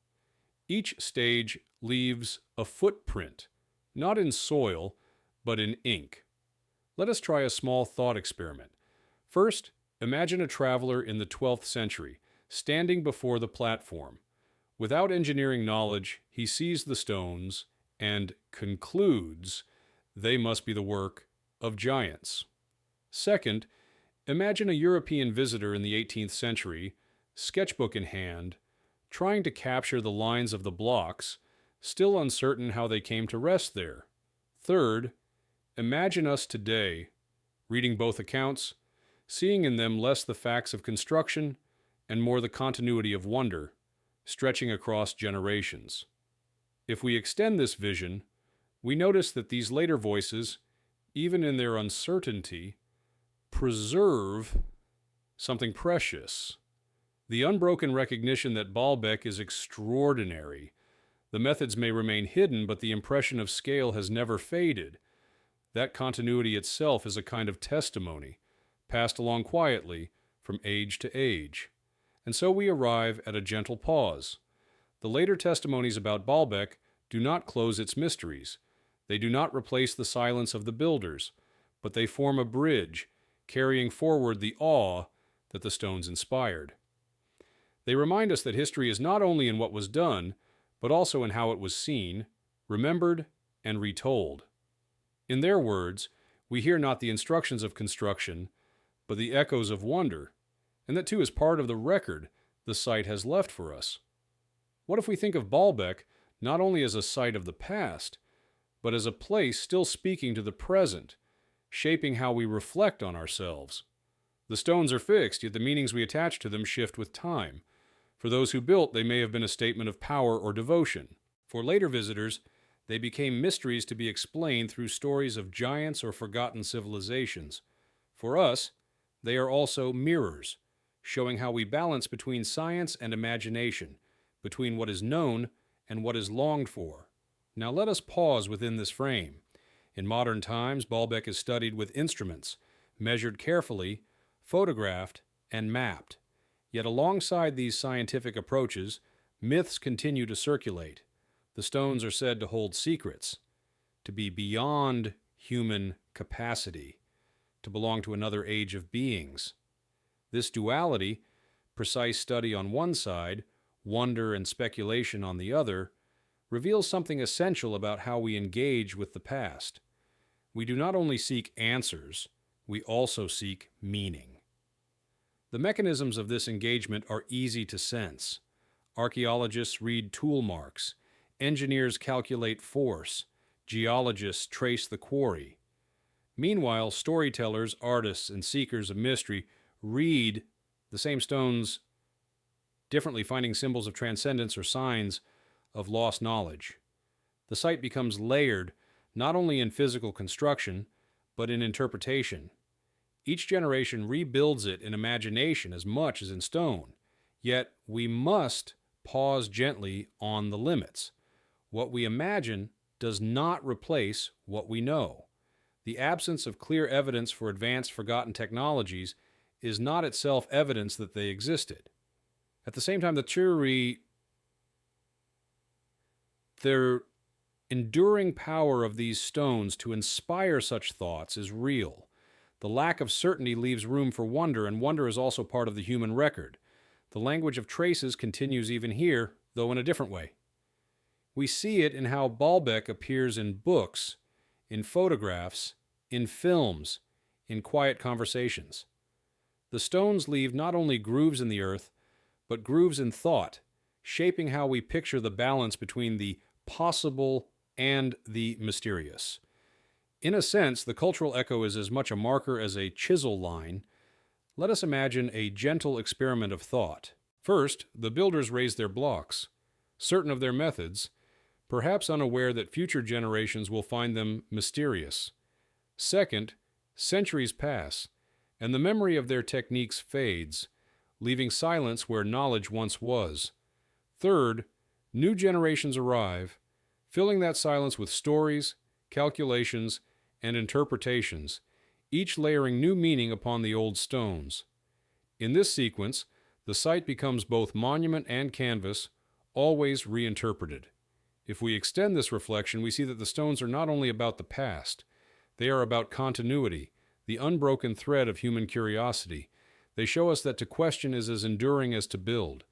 Each stage leaves a footprint, not in soil, but in ink. Let us try a small thought experiment. First, imagine a traveler in the 12th century, standing before the platform. Without engineering knowledge, he sees the stones and concludes they must be the work of giants. Second, imagine a European visitor in the 18th century, sketchbook in hand, trying to capture the lines of the blocks, still uncertain how they came to rest there. Third, imagine us today, reading both accounts, seeing in them less the facts of construction and more the continuity of wonder, stretching across generations. If we extend this vision, we notice that these later voices, even in their uncertainty, preserve something precious. The unbroken recognition that Baalbek is extraordinary. The methods may remain hidden, but the impression of scale has never faded. That continuity itself is a kind of testimony, passed along quietly from age to age. And so we arrive at a gentle pause. The later testimonies about Baalbek do not close its mysteries. They do not replace the silence of the builders, but they form a bridge, carrying forward the awe that the stones inspired. They remind us that history is not only in what was done, but also in how it was seen, remembered, and retold. In their words, we hear not the instructions of construction, but the echoes of wonder, and that too is part of the record the site has left for us. What if we think of Baalbek not only as a site of the past, but as a place still speaking to the present, shaping how we reflect on ourselves? The stones are fixed, yet the meanings we attach to them shift with time. For those who built, they may have been a statement of power or devotion. For later visitors, they became mysteries to be explained through stories of giants or forgotten civilizations. For us, they are also mirrors, showing how we balance between science and imagination, between what is known and what is longed for. Now let us pause within this frame. In modern times, Baalbek is studied with instruments, measured carefully, photographed, and mapped. Yet alongside these scientific approaches, myths continue to circulate. The stones are said to hold secrets, to be beyond human capacity, to belong to another age of beings. This duality, precise study on one side, wonder and speculation on the other, reveals something essential about how we engage with the past. We do not only seek answers, we also seek meaning. The mechanisms of this engagement are easy to sense. Archaeologists read tool marks, engineers calculate force, geologists trace the quarry. Meanwhile, storytellers, artists, and seekers of mystery read the same stones differently, finding symbols of transcendence or signs of lost knowledge. The site becomes layered not only in physical construction, but in interpretation. Each generation rebuilds it in imagination as much as in stone. Yet we must pause gently on the limits. What we imagine does not replace what we know. The absence of clear evidence for advanced forgotten technologies is not itself evidence that they existed. At the same time, their enduring power of these stones to inspire such thoughts is real. The lack of certainty leaves room for wonder, and wonder is also part of the human record. The language of traces continues even here, though in a different way. We see it in how Baalbek appears in books, in photographs, in films, in quiet conversations. The stones leave not only grooves in the earth, but grooves in thought, shaping how we picture the balance between the possible and the mysterious. In a sense, the cultural echo is as much a marker as a chisel line. Let us imagine a gentle experiment of thought. First, the builders raise their blocks, certain of their methods, perhaps unaware that future generations will find them mysterious. Second, centuries pass, and the memory of their techniques fades, leaving silence where knowledge once was. Third, new generations arrive, filling that silence with stories, calculations, and interpretations, each layering new meaning upon the old stones. In this sequence, the site becomes both monument and canvas, always reinterpreted. If we extend this reflection, we see that the stones are not only about the past, they are about continuity, the unbroken thread of human curiosity. They show us that to question is as enduring as to build.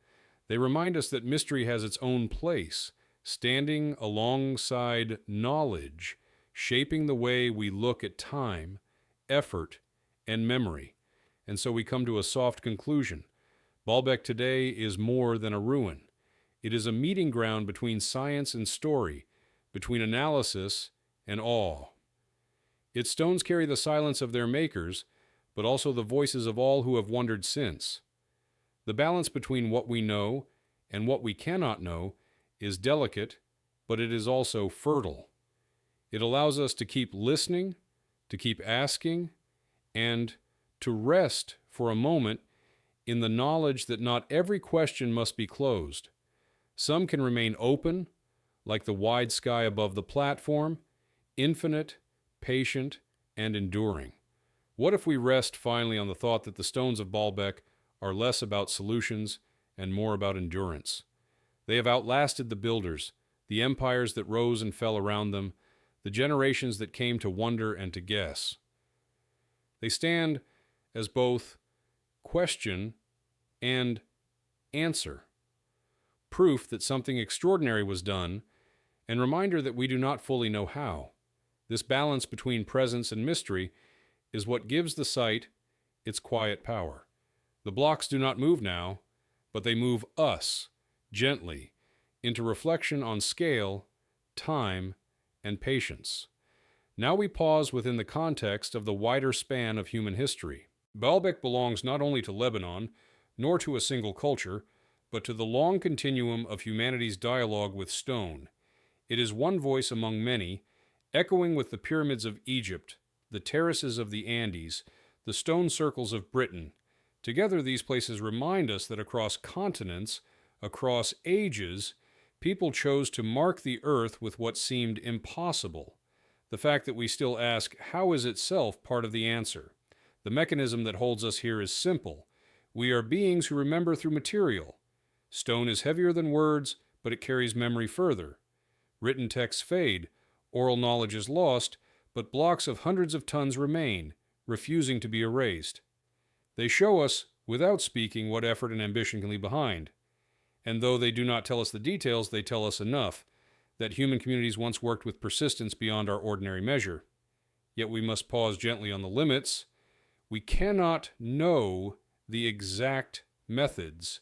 They remind us that mystery has its own place, standing alongside knowledge, shaping the way we look at time, effort, and memory. And so we come to a soft conclusion. Baalbek today is more than a ruin. It is a meeting ground between science and story, between analysis and awe. Its stones carry the silence of their makers, but also the voices of all who have wondered since. The balance between what we know and what we cannot know is delicate, but it is also fertile. It allows us to keep listening, to keep asking, and to rest for a moment in the knowledge that not every question must be closed. Some can remain open, like the wide sky above the platform, infinite, patient, and enduring. What if we rest finally on the thought that the stones of Baalbek are less about solutions and more about endurance? They have outlasted the builders, the empires that rose and fell around them, the generations that came to wonder and to guess. They stand as both question and answer, proof that something extraordinary was done, and reminder that we do not fully know how. This balance between presence and mystery is what gives the site its quiet power. The blocks do not move now, but they move us, gently, into reflection on scale, time, and patience. Now we pause within the context of the wider span of human history. Baalbek belongs not only to Lebanon, nor to a single culture, but to the long continuum of humanity's dialogue with stone. It is one voice among many, echoing with the pyramids of Egypt, the terraces of the Andes, the stone circles of Britain. Together, these places remind us that across continents, across ages, people chose to mark the earth with what seemed impossible. The fact that we still ask, how is itself part of the answer? The mechanism that holds us here is simple. We are beings who remember through material. Stone is heavier than words, but it carries memory further. Written texts fade, oral knowledge is lost, but blocks of hundreds of tons remain, refusing to be erased. They show us, without speaking, what effort and ambition can leave behind. And though they do not tell us the details, they tell us enough, that human communities once worked with persistence beyond our ordinary measure. Yet we must pause gently on the limits. We cannot know the exact methods.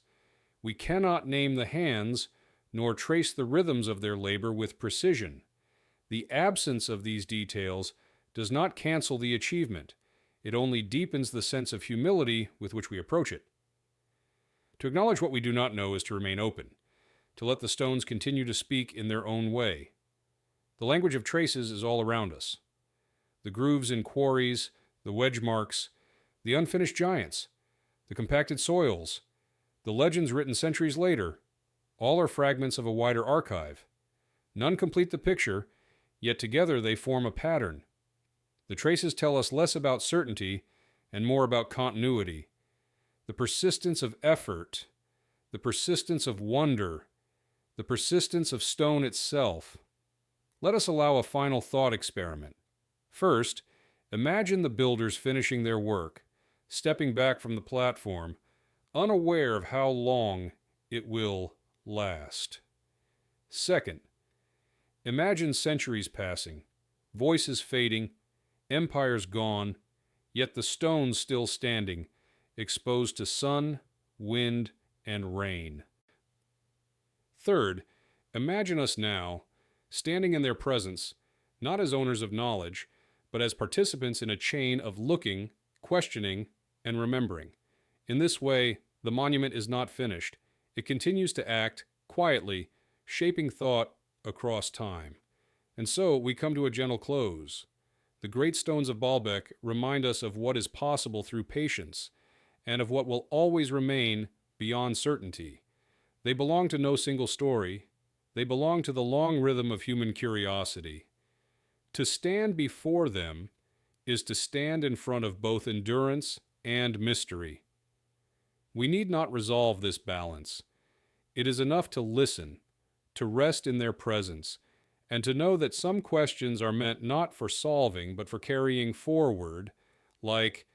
We cannot name the hands, nor trace the rhythms of their labor with precision. The absence of these details does not cancel the achievement. It only deepens the sense of humility with which we approach it. To acknowledge what we do not know is to remain open, to let the stones continue to speak in their own way. The language of traces is all around us. The grooves in quarries, the wedge marks, the unfinished giants, the compacted soils, the legends written centuries later, all are fragments of a wider archive. None complete the picture, yet together they form a pattern. The traces tell us less about certainty and more about continuity. The persistence of effort, the persistence of wonder, the persistence of stone itself. Let us allow a final thought experiment. First, imagine the builders finishing their work, stepping back from the platform, unaware of how long it will last. Second, imagine centuries passing, voices fading, empires gone, yet the stones still standing, exposed to sun, wind, and rain. Third, imagine us now, standing in their presence, not as owners of knowledge, but as participants in a chain of looking, questioning, and remembering. In this way, the monument is not finished. It continues to act, quietly, shaping thought across time. And so we come to a gentle close. The great stones of Baalbek remind us of what is possible through patience, and of what will always remain beyond certainty. They belong to no single story. They belong to the long rhythm of human curiosity. To stand before them is to stand in front of both endurance and mystery. We need not resolve this balance. It is enough to listen, to rest in their presence, and to know that some questions are meant not for solving, but for carrying forward, like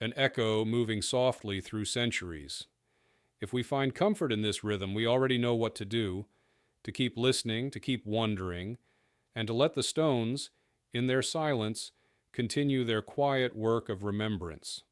an echo moving softly through centuries. If we find comfort in this rhythm, we already know what to do, to keep listening, to keep wondering, and to let the stones, in their silence, continue their quiet work of remembrance.